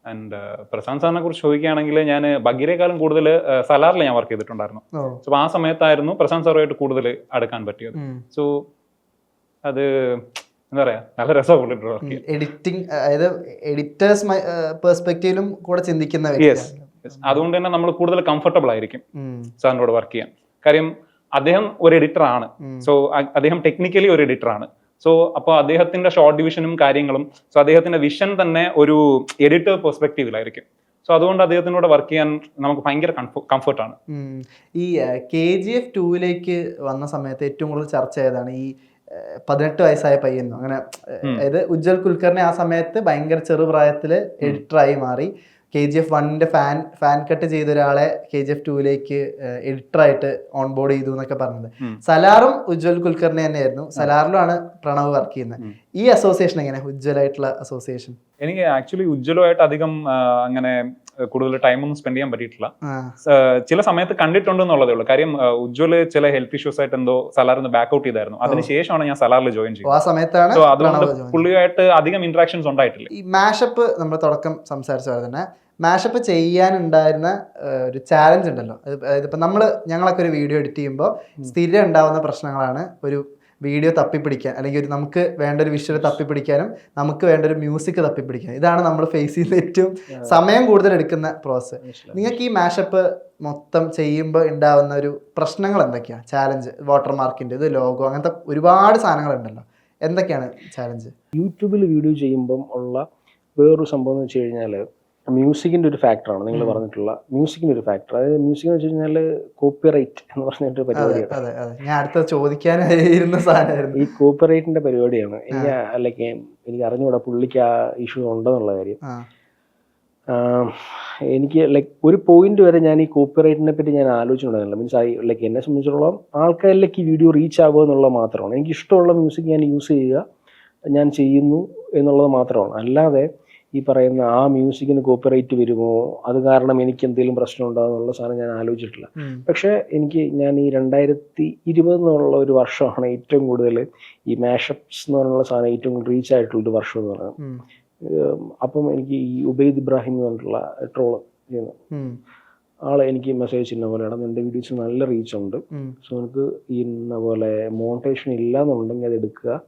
ആൻഡ് പ്രശാന്ത് സാറിനെ കുറിച്ച് ചോദിക്കുകയാണെങ്കിൽ ഞാൻ ബഗീരയെക്കാളും കൂടുതൽ സലാറിൽ ഞാൻ വർക്ക് ചെയ്തിട്ടുണ്ടായിരുന്നു. സോ ആ സമയത്തായിരുന്നു പ്രശാന്ത് സാറുമായിട്ട് കൂടുതൽ അടുക്കാൻ പറ്റിയത്. സോ അത് എന്താ പറയാ, നല്ല രസമുള്ള എഡിറ്റിംഗ്, അതായത് എഡിറ്റേഴ്സ് പെർസ്പെക്റ്റീവിലും കൂടെ ചിന്തിക്കുന്ന. അതുകൊണ്ട് തന്നെ നമ്മൾ കൂടുതൽ കംഫർട്ടബിൾ ആയിരിക്കും സാറിനോട് വർക്ക് ചെയ്യാൻ. കാര്യം അദ്ദേഹം ഒരു എഡിറ്റർ ആണ്. സോ അദ്ദേഹം ടെക്നിക്കലി ഒരു എഡിറ്റർ ആണ്. സോ അപ്പോൾ അദ്ദേഹത്തിന്റെ ഷോർട്ട് ഡിവിഷനും കാര്യങ്ങളും, സോ അദ്ദേഹത്തിന്റെ വിഷൻ തന്നെ ഒരു എഡിറ്റർ പെർസ്പെക്റ്റീവിലായിരിക്കും. സോ അതുകൊണ്ട് അദ്ദേഹത്തിനോട് വർക്ക് ചെയ്യാൻ നമുക്ക് ഭയങ്കര കംഫർട്ടാണ്. ഈ KGF 2 വന്ന സമയത്ത് ഏറ്റവും കൂടുതൽ ചർച്ച ചെയ്തതാണ് ഈ 18 വയസ്സായ പയ്യെന്നോ അങ്ങനെ, അതായത് ഉജ്ജ്വൽ കുൽക്കർണി ആ സമയത്ത് ഭയങ്കര ചെറുപ്രായത്തില് എഡിറ്ററായി മാറി. KGF 1-ന്റെ ഫാൻ കട്ട് ചെയ്ത ഒരാളെ KGF 2-ലേക്ക് എഡിറ്ററായിട്ട് ഓൺ ബോർഡ് ചെയ്തു എന്നൊക്കെ പറഞ്ഞത്. സലാറും ഉജ്ജ്വൽ കുൽക്കർണി തന്നെയായിരുന്നു. സലാറിലുമാണ് പ്രണവ് വർക്ക് ചെയ്യുന്നത്. ഈ അസോസിയേഷൻ എങ്ങനെ, ഉജ്ജ്വലായിട്ടുള്ള അസോസിയേഷൻ? എനിക്ക് ആക്ച്വലി ഉജ്ജ്വലുമായിട്ട് അധികം അങ്ങനെ കൂടുതൽ ടൈമൊന്നും സ്പെൻഡ് ചെയ്യാൻ പറ്റിയിട്ടില്ല. ചില സമയത്ത് കണ്ടിട്ടുണ്ടെന്നുള്ളതേ ഉള്ളൂ. കാര്യം ഉജ്ജ്വല് ചില ഹെൽത്ത് ഇഷ്യൂസ് ആയിട്ട് എന്തോ സലാറിന് ബാക്ക് ഔട്ട് ചെയ്തായിരുന്നു. അതിനുശേഷമാണ് ഞാൻ സലാറിൽ ജോയിൻ ചെയ്തത്. ആ സമയത്താണ് അതുകൊണ്ട് പുള്ളിയായിട്ട് അധികം ഇന്ററാക്ഷൻസ് ഉണ്ടായിട്ടില്ല. ഈ മാഷപ്പ് നമ്മൾ തുടക്കം സംസാരിച്ച പോലെ തന്നെ മാഷപ്പ് ചെയ്യാനുണ്ടായിരുന്ന ഒരു ചാലഞ്ച് ഉണ്ടല്ലോ. അതായത് ഇപ്പം ഞങ്ങളൊക്കെ ഒരു വീഡിയോ എഡിറ്റ് ചെയ്യുമ്പോൾ സ്ഥിരം ഉണ്ടാവുന്ന പ്രശ്നങ്ങളാണ് ഒരു വീഡിയോ തപ്പിപ്പിടിക്കാൻ, അല്ലെങ്കിൽ നമുക്ക് വേണ്ട ഒരു വിഷ്വൽ തപ്പിപ്പിടിക്കാനും നമുക്ക് വേണ്ട ഒരു മ്യൂസിക് തപ്പിപ്പിടിക്കാനും. ഇതാണ് നമ്മൾ ഫേസ് ചെയ്യുന്ന ഏറ്റവും സമയം കൂടുതൽ എടുക്കുന്ന പ്രോസസ്സ്. നിങ്ങൾക്ക് ഈ മാഷപ്പ് മൊത്തം ചെയ്യുമ്പോൾ ഉണ്ടാവുന്ന ഒരു പ്രശ്നങ്ങൾ എന്തൊക്കെയാണ്? ചാലഞ്ച്, വാട്ടർമാർക്കിൻ്റെ ഇത്, ലോഗോ, അങ്ങനത്തെ ഒരുപാട് സാധനങ്ങളുണ്ടല്ലോ. എന്തൊക്കെയാണ് ചാലഞ്ച്? യൂട്യൂബിൽ വീഡിയോ ചെയ്യുമ്പം ഉള്ള വേറൊരു സംഭവം എന്ന് വെച്ച് കഴിഞ്ഞാൽ മ്യൂസിക്കിൻ്റെ ഒരു ഫാക്ടറാണ് നിങ്ങൾ പറഞ്ഞിട്ടുള്ള മ്യൂസിക്കിൻ്റെ ഒരു ഫാക്ടർ. അതായത് മ്യൂസിക് എന്ന് വെച്ച് കഴിഞ്ഞാൽ കോപ്പിറൈറ്റ് എന്ന് പറഞ്ഞിട്ട് പരിപാടിയാണ്. ഞാൻ അടുത്ത ചോദിക്കാനായിരുന്ന സാധനമായിരുന്നു ഈ കോപ്പിറൈറ്റിന്റെ പരിപാടിയാണ്. എനിക്ക് അറിഞ്ഞുകൂടാ പുള്ളിക്ക് ആ ഇഷ്യൂ ഉണ്ടെന്നുള്ള കാര്യം. എനിക്ക് ഒരു പോയിന്റ് വരെ ഞാൻ ഈ കോപ്പിറൈറ്റിനെ പറ്റി ഞാൻ ആലോചിച്ചിട്ടുണ്ടായിരുന്നില്ല. മീൻസ് എന്നെ സംബന്ധിച്ചിടത്തോളം ആൾക്കാരിലേക്ക് ഈ വീഡിയോ റീച്ച് ആവുക എന്നുള്ളത് മാത്രമാണ്. എനിക്ക് ഇഷ്ടമുള്ള മ്യൂസിക് ഞാൻ യൂസ് ചെയ്യുക, ഞാൻ ചെയ്യുന്നു എന്നുള്ളത് മാത്രമാണ്. അല്ലാതെ ഈ പറയുന്ന ആ മ്യൂസിക്കിന് കോപ്പിറൈറ്റ് വരുമോ, അത് കാരണം എനിക്ക് എന്തെങ്കിലും പ്രശ്നം ഉണ്ടാകും എന്നുള്ള സാധനം ഞാൻ ആലോചിച്ചിട്ടില്ല. പക്ഷേ ഞാൻ ഈ 2020 എന്നുള്ള ഒരു വർഷമാണ് ഏറ്റവും കൂടുതൽ ഈ മാഷപ്സ് എന്ന് പറഞ്ഞുള്ള സാധനം ഏറ്റവും കൂടുതൽ റീച്ച് ആയിട്ടുള്ളൊരു വർഷം എന്ന് പറയുന്നത്. അപ്പം എനിക്ക് ഈ ഉബൈദ് ഇബ്രാഹിം എന്ന് പറഞ്ഞിട്ടുള്ള ട്രോള് ചെയ്യുന്നത് ആളെ എനിക്ക് മെസ്സേജ് ചെയ്യുന്ന പോലെയാണ്, എൻ്റെ വീഡിയോസ് നല്ല റീച്ച് ഉണ്ട്, സോ എനിക്ക് ഇന്ന പോലെ മോണിറ്റൈസേഷൻ ഇല്ല എന്നുണ്ടെങ്കിൽ അത് എടുക്കുക,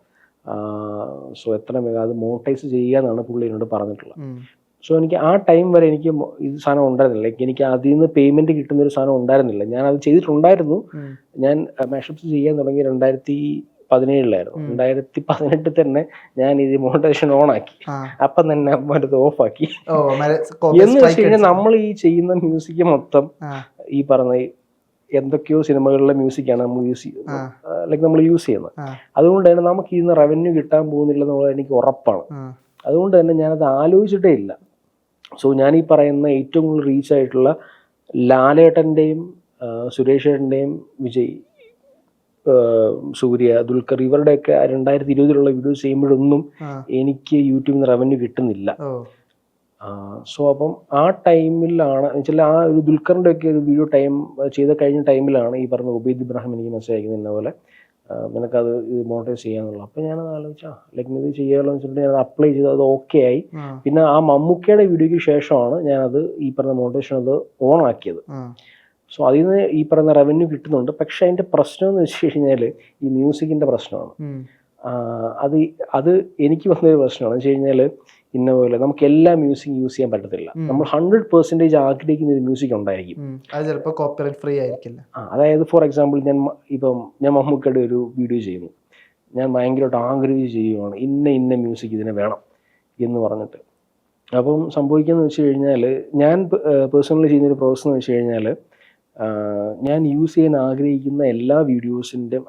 സോ എത്ര വേഗം അത് മോണിറ്റൈസ് ചെയ്യുക എന്നാണ് പുള്ളി എന്നോട് പറഞ്ഞിട്ടുള്ളത്. സോ എനിക്ക് ആ ടൈം വരെ എനിക്ക് ഇത് സാധനം ഉണ്ടായിരുന്നില്ല. എനിക്ക് അതിൽ നിന്ന് പേയ്മെന്റ് കിട്ടുന്ന ഒരു സാധനം ഉണ്ടായിരുന്നില്ല. ഞാൻ അത് ചെയ്തിട്ടുണ്ടായിരുന്നു. ഞാൻ മാഷപ്സ് ചെയ്യാൻ തുടങ്ങി 2017 2018 തന്നെ ഞാൻ ഇത് മോണിറ്റൈസേഷൻ ഓൺ ആക്കി. അപ്പം തന്നെ അത് ഓഫ് ആക്കി. എന്ന് വെച്ച് കഴിഞ്ഞാൽ നമ്മൾ ഈ ചെയ്യുന്ന മ്യൂസിക് മൊത്തം ഈ പറഞ്ഞ എന്തൊക്കെയോ സിനിമകളിലെ മ്യൂസിക്കാണ് നമ്മൾ യൂസ് ചെയ്യുന്നത്. അതുകൊണ്ട് തന്നെ നമുക്ക് ഇതിന് റവന്യൂ കിട്ടാൻ പോകുന്നില്ല എന്നുള്ളത് എനിക്ക് ഉറപ്പാണ്. അതുകൊണ്ട് തന്നെ ഞാനത് ആലോചിച്ചിട്ടേ ഇല്ല. സോ ഞാൻ ഈ പറയുന്ന ഏറ്റവും കൂടുതൽ റീച്ച് ആയിട്ടുള്ള ലാലേട്ടൻ്റെയും സുരേഷ് ഏട്ടൻ്റെയും വിജയ്, സൂര്യ, ദുൽഖർ ഇവരുടെയൊക്കെ 2020 വീഡിയോസ് ചെയ്യുമ്പോഴൊന്നും എനിക്ക് യൂട്യൂബിൽ നിന്ന് റവന്യൂ കിട്ടുന്നില്ല. സോ അപ്പം ആ ടൈമിലാണ് വെച്ചാൽ ആ ഒരു ദുൽഖറിൻ്റെ ഒക്കെ ഒരു വീഡിയോ ചെയ്ത കഴിഞ്ഞ ടൈമിലാണ് ഈ പറഞ്ഞ ഉബൈദ് ഇബ്രാഹിം എനിക്ക് മെസ്സേജ് അയക്കുന്നത്, ഇന്ന പോലെ നിനക്കത് ഇത് മോണിറ്റൈസ് ചെയ്യാന്നുള്ളത്. അപ്പം ഞാനത് ആലോചിച്ചാൽ ഇത് ചെയ്യാമല്ലോ എന്ന് വെച്ചിട്ട് ഞാനത് അപ്ലൈ ചെയ്ത് അത് ഓക്കെ ആയി. പിന്നെ ആ മമ്മൂക്കയുടെ വീഡിയോയ്ക്ക് ശേഷമാണ് ഞാനത് ഈ പറഞ്ഞ മോണിറ്റൈസേഷൻ അത് ഓൺ ആക്കിയത്. സോ അതിൽ നിന്ന് ഈ പറയുന്ന റവന്യൂ കിട്ടുന്നുണ്ട്. പക്ഷെ അതിൻ്റെ പ്രശ്നം എന്ന് വെച്ച് കഴിഞ്ഞാൽ ഈ മ്യൂസിക്കിൻ്റെ പ്രശ്നമാണ്. അത് എനിക്ക് വന്നൊരു പ്രശ്നമാണ് എന്ന് വെച്ച് കഴിഞ്ഞാൽ ഇന്ന പോലെ നമുക്ക് എല്ലാ മ്യൂസിക് യൂസ് ചെയ്യാൻ പറ്റത്തില്ല. നമ്മൾ 100% ആഗ്രഹിക്കുന്ന ഒരു മ്യൂസിക് ഉണ്ടായിരിക്കും, അത് ചിലപ്പോൾ കോപ്പിറൈറ്റ് ഫ്രീ ആയിരിക്കില്ല. അതായത് ഫോർ എക്സാമ്പിൾ ഞാൻ മമ്മൂക്കയുടെ ഒരു വീഡിയോ ചെയ്യുന്നു, ഞാൻ ഭയങ്കരമായിട്ട് ആഗ്രഹിച്ച് ചെയ്യുവാണ് ഇന്ന മ്യൂസിക് ഇതിനെ വേണം എന്ന് പറഞ്ഞിട്ട്. അപ്പം സംഭവിക്കുന്നത് വെച്ച് കഴിഞ്ഞാൽ ഞാൻ പേഴ്സണലി ചെയ്യുന്നൊരു പ്രോസസ് എന്ന് വെച്ച് കഴിഞ്ഞാൽ ഞാൻ യൂസ് ചെയ്യാൻ ആഗ്രഹിക്കുന്ന എല്ലാ വീഡിയോസിൻ്റെയും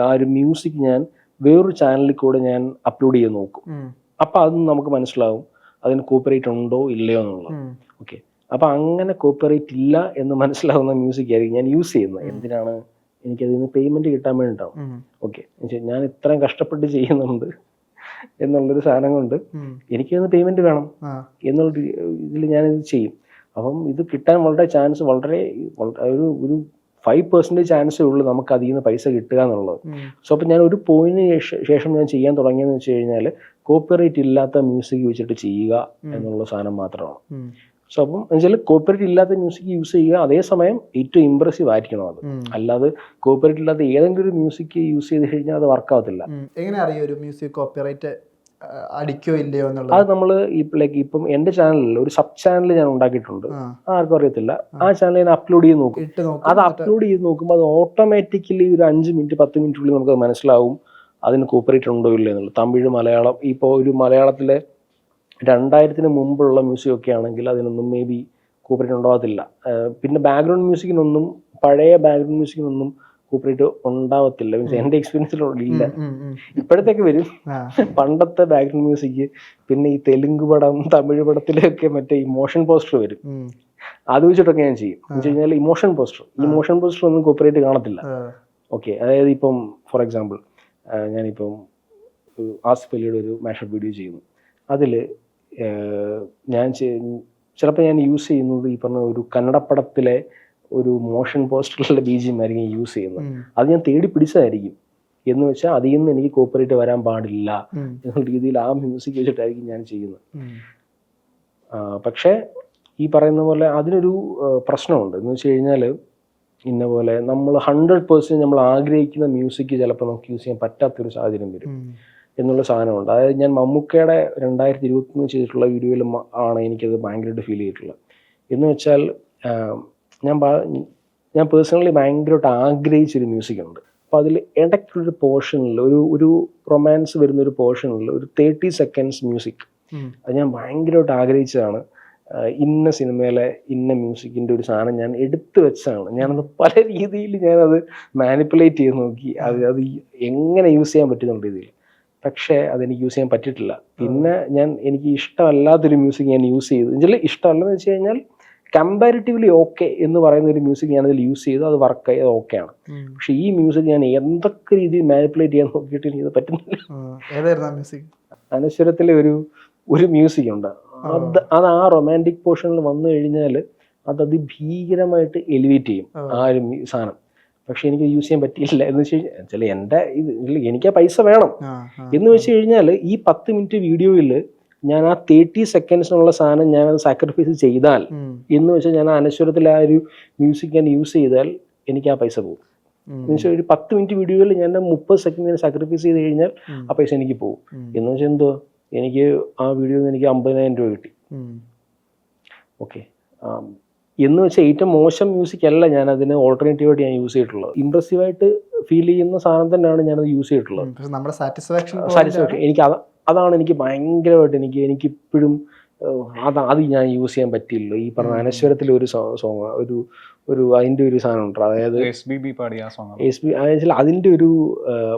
ആ ഒരു മ്യൂസിക് ഞാൻ വേറൊരു ചാനലിൽ കൂടെ ഞാൻ അപ്ലോഡ് ചെയ്ത് നോക്കും. അപ്പം അത് നമുക്ക് മനസ്സിലാവും അതിന് കോപ്പിറൈറ്റ് ഉണ്ടോ ഇല്ലയോ എന്നുള്ളത്. ഓക്കെ, അപ്പം അങ്ങനെ കോപ്പിറൈറ്റ് ഇല്ല എന്ന് മനസ്സിലാവുന്ന മ്യൂസിക് ആയിരിക്കും ഞാൻ യൂസ് ചെയ്യുന്നത്. എന്തിനാണ്? എനിക്കതിൽ നിന്ന് പേയ്മെന്റ് കിട്ടാൻ വേണ്ടിയിട്ടാവും. ഓക്കെ, ഞാൻ ഇത്രയും കഷ്ടപ്പെട്ട് ചെയ്യുന്നുണ്ട് എന്നുള്ളൊരു സാധനം കൊണ്ട് എനിക്കതിന് പേയ്മെന്റ് വേണം എന്നുള്ള ഇതിൽ ഞാനിത് ചെയ്യും. അപ്പം ഇത് കിട്ടാൻ വളരെ ഒരു 5% ചാൻസേ ഉള്ളൂ നമുക്ക് അതിൽ നിന്ന് പൈസ കിട്ടുക എന്നുള്ളത്. സോ അപ്പം ഞാൻ ഒരു പോയിന്റിന് ശേഷം ഞാൻ ചെയ്യാൻ തുടങ്ങിയെന്ന് വെച്ച് കഴിഞ്ഞാൽ കോപ്പിറൈറ്റ് ഇല്ലാത്ത മ്യൂസിക് വെച്ചിട്ട് ചെയ്യുക എന്നുള്ള സാധനം മാത്രമാണ്. സോ അപ്പം എന്നുവെച്ചാൽ കോപ്പിറൈറ്റ് ഇല്ലാത്ത മ്യൂസിക് യൂസ് ചെയ്യുക, അതേസമയം ഏറ്റവും ഇംപ്രസീവ് ആയിരിക്കണം അത്. അല്ലാതെ കോപ്പിറൈറ്റ് ഇല്ലാത്ത ഏതെങ്കിലും ഒരു മ്യൂസിക് യൂസ് ചെയ്ത് കഴിഞ്ഞാൽ അത് വർക്കാവത്തില്ല. എങ്ങനെ അറിയാം ഒരു മ്യൂസിക് കോപ്പിറൈറ്റ് അടിക്കോ ഇല്ലയോ എന്നുള്ളത്? അത് നമ്മൾ ഇപ്പം എന്റെ ചാനലിൽ ഒരു സബ് ചാനൽ ഞാൻ ഉണ്ടാക്കിയിട്ടുണ്ട്, ആർക്കും അറിയത്തില്ല. ആ ചാനൽ ഞാൻ അപ്ലോഡ് ചെയ്ത് നോക്കും. അത് അപ്ലോഡ് ചെയ്ത് നോക്കുമ്പോൾ അത് ഓട്ടോമാറ്റിക്കലി ഒരു 5 മിനിറ്റ് 10 മിനിറ്റിനുള്ളിൽ നമുക്ക് മനസ്സിലാവും അതിന് കോപ്പിറൈറ്റ് ഉണ്ടോ ഇല്ല എന്നുള്ളത്. തമിഴ്, മലയാളം, ഇപ്പോൾ ഒരു മലയാളത്തിലെ 2000 മുമ്പുള്ള മ്യൂസിക് ഒക്കെ ആണെങ്കിൽ അതിനൊന്നും മേ ബി കോപ്പിറൈറ്റ് ഉണ്ടാകത്തില്ല. പിന്നെ ബാക്ക്ഗ്രൗണ്ട് മ്യൂസിക്കിനൊന്നും, പഴയ ബാക്ക്ഗ്രൗണ്ട് മ്യൂസിക്കിനൊന്നും കോപ്പറേറ്റ് ഉണ്ടാവത്തില്ല. മീൻസ് എൻ്റെ എക്സ്പീരിയൻസിലില്ല. ഇപ്പോഴത്തേക്ക് വരും. പണ്ടത്തെ ബാക്ക്ഗ്രൗണ്ട് മ്യൂസിക്, പിന്നെ ഈ തെലുങ്ക് പടം, തമിഴ് പടത്തിലൊക്കെ മറ്റേ ഇമോഷൻ പോസ്റ്റർ വരും. അത് വെച്ചിട്ടൊക്കെ ഞാൻ ചെയ്യും. എന്ന് വെച്ച് കഴിഞ്ഞാൽ ഇമോഷൻ പോസ്റ്റർ ഒന്നും കോപ്പറേറ്റ് കാണത്തില്ല. ഓക്കെ, അതായത് ഇപ്പം ഫോർ എക്സാമ്പിൾ ഞാനിപ്പം ആസിഫ് അലിയുടെ ഒരു മാഷപ്പ് വീഡിയോ ചെയ്യുന്നു. അതിൽ ഞാൻ ചിലപ്പോൾ ഞാൻ യൂസ് ചെയ്യുന്നത് ഈ പറഞ്ഞ ഒരു കന്നഡ പടത്തിലെ ഒരു മോഷൻ പോസ്റ്ററിലുള്ള BGM ആയിരിക്കും യൂസ് ചെയ്യുന്നത്. അത് ഞാൻ തേടി പിടിച്ചതായിരിക്കും. എന്ന് വെച്ചാൽ അതിൽ നിന്ന് എനിക്ക് കോപ്പറേറ്റ് വരാൻ പാടില്ല എന്നുള്ള രീതിയിൽ ആ മ്യൂസിക് വെച്ചിട്ടായിരിക്കും ഞാൻ ചെയ്യുന്നത്. പക്ഷേ ഈ പറയുന്ന പോലെ അതിനൊരു പ്രശ്നമുണ്ട്. എന്ന് വെച്ച് കഴിഞ്ഞാൽ ഇന്ന പോലെ നമ്മൾ 100% നമ്മൾ ആഗ്രഹിക്കുന്ന മ്യൂസിക് ചിലപ്പോൾ നമുക്ക് യൂസ് ചെയ്യാൻ പറ്റാത്തൊരു സാഹചര്യം വരും എന്നുള്ള സാധനമുണ്ട്. അതായത് ഞാൻ മമ്മൂക്കയുടെ 2021 ചെയ്തിട്ടുള്ള വീഡിയോയിൽ ആണ് എനിക്കത് ഭയങ്കരമായിട്ട് ഫീൽ ചെയ്തിട്ടുള്ളത്. എന്ന് വെച്ചാൽ ഞാൻ പേഴ്സണലി ഭയങ്കരമായിട്ട് ആഗ്രഹിച്ചൊരു മ്യൂസിക് ഉണ്ട്. അപ്പോൾ അതിൽ ഇടയ്ക്കുള്ളൊരു പോർഷനിൽ ഒരു റൊമാൻസ് വരുന്നൊരു പോർഷനിൽ ഒരു 30 seconds മ്യൂസിക്, അത് ഞാൻ ഭയങ്കരമായിട്ട് ആഗ്രഹിച്ചതാണ്. ഇന്ന സിനിമയിലെ ഇന്ന മ്യൂസിക്കിൻ്റെ ഒരു സാധനം ഞാൻ എടുത്തു വെച്ചതാണ്. ഞാനത് പല രീതിയിൽ ഞാനത് മാനിപ്പുലേറ്റ് ചെയ്ത് നോക്കി, അത് എങ്ങനെ യൂസ് ചെയ്യാൻ പറ്റുന്ന രീതിയിൽ. പക്ഷേ അതെനിക്ക് യൂസ് ചെയ്യാൻ പറ്റിയിട്ടില്ല. പിന്നെ എനിക്ക് ഇഷ്ടമല്ലാത്തൊരു മ്യൂസിക് ഞാൻ യൂസ് ചെയ്തു. എന്നുവെച്ചാൽ ഇഷ്ടമല്ലെന്ന് വെച്ച് കഴിഞ്ഞാൽ കമ്പാരിറ്റീവ്ലി ഓക്കെ എന്ന് പറയുന്ന ഒരു മ്യൂസിക് ഞാനതിൽ യൂസ് ചെയ്തു, അത് വർക്കായി, അത് ഓക്കെയാണ്. പക്ഷെ ഈ മ്യൂസിക് ഞാൻ എന്തൊക്കെ രീതിയിൽ മാനിപ്പുലേറ്റ് ചെയ്യാൻ നോക്കിയിട്ട് എനിക്കത് പറ്റുന്നില്ല. അനശ്വരത്തിലെ ഒരു മ്യൂസിക് ഉണ്ട്. അത് ആ റൊമാൻറ്റിക് പോർഷനിൽ വന്നു കഴിഞ്ഞാൽ അത് അതിഭീകരമായിട്ട് എലിവേറ്റ് ചെയ്യും ആ ഒരു സാധനം. പക്ഷെ എനിക്ക് യൂസ് ചെയ്യാൻ പറ്റിയില്ല. എന്ന് വെച്ച് കഴിഞ്ഞാൽ എൻ്റെ എനിക്ക് ആ പൈസ വേണം എന്ന് വെച്ച് കഴിഞ്ഞാൽ ഈ 10 minute വീഡിയോയിൽ ഞാൻ ആ 30 seconds സാധനം ഞാൻ അത് സാക്രിഫൈസ് ചെയ്താൽ, എന്ന് വെച്ചാൽ ഞാൻ അനശ്വരത്തിൽ ആ ഒരു മ്യൂസിക് ഞാൻ യൂസ് ചെയ്താൽ എനിക്ക് ആ പൈസ പോകും. എന്ന് വെച്ചാൽ ഒരു 10 minute വീഡിയോയിൽ ഞാൻ 30 seconds സാക്രിഫൈസ് ചെയ്ത് കഴിഞ്ഞാൽ ആ പൈസ എനിക്ക് പോകും. എന്ന് വെച്ചാൽ എന്തോ എനിക്ക് ആ വീഡിയോയിൽ നിന്ന് എനിക്ക് 50,000 രൂപ കിട്ടി. ഓക്കെ, എന്ന് വെച്ചാൽ ഏറ്റവും മോശം മ്യൂസിക് അല്ല ഞാൻ അതിന് ഓൾട്ടർനേറ്റീവായിട്ട് ഞാൻ യൂസ് ചെയ്തിട്ടുള്ളത്. ഇംപ്രസീവായിട്ട് ഫീൽ ചെയ്യുന്ന സാധനം തന്നെയാണ് ഞാനത് യൂസ് ചെയ്തിട്ടുള്ളത്. നമ്മുടെ സാറ്റിസ്ഫാക്ഷൻ എനിക്ക് അതാണ് എനിക്ക് ഭയങ്കരമായിട്ട് എനിക്കിപ്പോഴും അത് ഞാൻ യൂസ് ചെയ്യാൻ പറ്റിയില്ല. ഈ പറഞ്ഞ അനശ്വരത്തിലെ ഒരു സോങ് ഒരു അതിൻ്റെ ഒരു സാധനം ഉണ്ട്. അതായത് അതിൻ്റെ ഒരു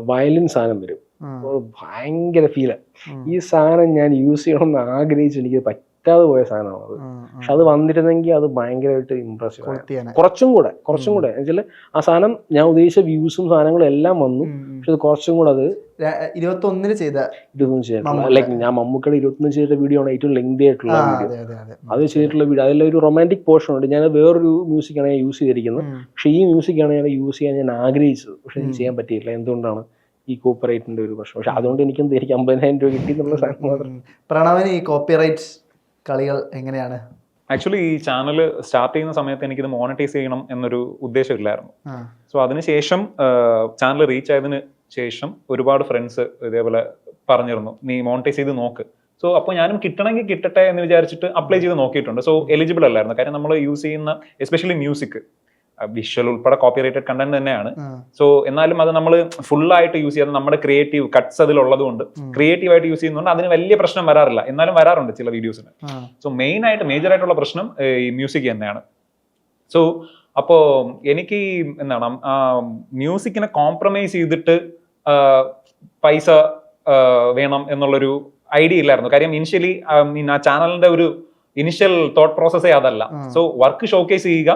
വയലിൻ സാധനം വരും, ഭയങ്കര ഫീല്. ഈ സാധനം ഞാൻ യൂസ് ചെയ്യണമെന്ന് ആഗ്രഹിച്ച് എനിക്ക് പറ്റാതെ പോയ സാധനമാണ് അത്. പക്ഷെ അത് വന്നിരുന്നെങ്കിൽ അത് ഭയങ്കരമായിട്ട് ഇമ്പ്രസീവ്, കുറച്ചും കൂടെ എന്നുവെച്ചാൽ ആ സാധനം ഞാൻ ഉദ്ദേശിച്ച വ്യൂസും സാധനങ്ങളും എല്ലാം വന്നു. പക്ഷെ അത് കുറച്ചും കൂടെ അത് 21 ചെയ്തിട്ടുള്ള ലൈക്ക് ഞാൻ മമ്മൂക്കയുടെ 21 ചെയ്ത വീഡിയോ ആണ് ഏറ്റവും ലെങ്തി ആയിട്ടുള്ള വീഡിയോ. അത് ചെയ്തിട്ടുള്ള വീഡിയോ അതിലൊരു റൊമാൻറ്റിക് പോർഷൻ ഉണ്ട്. ഞാൻ വേറൊരു മ്യൂസിക്കാണ് ഞാൻ യൂസ് ചെയ്തിരിക്കുന്നത്. പക്ഷെ ഈ മ്യൂസിക്കാണ് ഞാൻ യൂസ് ചെയ്യാൻ ഞാൻ ആഗ്രഹിച്ചത്. പക്ഷെ എനിക്ക് ചെയ്യാൻ പറ്റിയില്ല. എന്തുകൊണ്ടാണ്? ഈ കോപ്പിറൈറ്റിന്റെ ഒരു പ്രശ്നം. പക്ഷെ അതുകൊണ്ട് എനിക്ക് 50,000 രൂപ കിട്ടി എന്നുള്ള സാധനം മാത്രം. പ്രണവിന് ഈ കോപ്പിറൈറ്റ് കളികൾ എങ്ങനെയാണ്? ആക്ച്വലി ഈ ചാനൽ സ്റ്റാർട്ട് ചെയ്യുന്ന സമയത്ത് എനിക്കിത് മോണിറ്റൈസ് ചെയ്യണം എന്നൊരു ഉദ്ദേശമില്ലായിരുന്നു. സോ അതിനുശേഷം ചാനൽ റീച്ച് ആയതിനു ശേഷം ഒരുപാട് ഫ്രണ്ട്സ് ഇതേപോലെ പറഞ്ഞിരുന്നു, നീ മോണിറ്റൈസ് ചെയ്ത് നോക്ക്. സോ അപ്പോൾ ഞാനും കിട്ടണമെങ്കിൽ കിട്ടട്ടെ എന്ന് വിചാരിച്ചിട്ട് അപ്ലൈ ചെയ്ത് നോക്കിയിട്ടുണ്ട്. സോ എലിജിബിൾ അല്ലായിരുന്നു. കാര്യം നമ്മൾ യൂസ് ചെയ്യുന്ന എസ്പെഷ്യലി മ്യൂസിക്, വിഷ്വൽ ഉൾപ്പെടെ കോപ്പിറൈറ്റഡ് കണ്ടന്റ് തന്നെയാണ്. സോ എന്നാലും അത് നമ്മൾ ഫുള്ളായിട്ട് യൂസ് ചെയ്യാതെ നമ്മുടെ ക്രിയേറ്റീവ് കട്ട്സ് അതിലുള്ളത് കൊണ്ട് ക്രിയേറ്റീവായിട്ട് യൂസ് ചെയ്യുന്നതുകൊണ്ട് അതിന് വലിയ പ്രശ്നം വരാറില്ല. എന്നാലും വരാറുണ്ട് ചില വീഡിയോസിന്. സോ മേജർ ആയിട്ടുള്ള പ്രശ്നം ഈ മ്യൂസിക് തന്നെയാണ്. സോ അപ്പോ എനിക്ക് എന്താണ് മ്യൂസിക്കിനെ കോംപ്രമൈസ് ചെയ്തിട്ട് പൈസ വേണം എന്നുള്ളൊരു ഐഡിയ ഇല്ലായിരുന്നു. കാര്യം ഇനിഷ്യലി ആ ചാനലിന്റെ ഒരു ഇനിഷ്യൽ തോട്ട് പ്രോസസ്സേ അതല്ല. സോ വർക്ക് ഷോക്കേസ് ചെയ്യുക,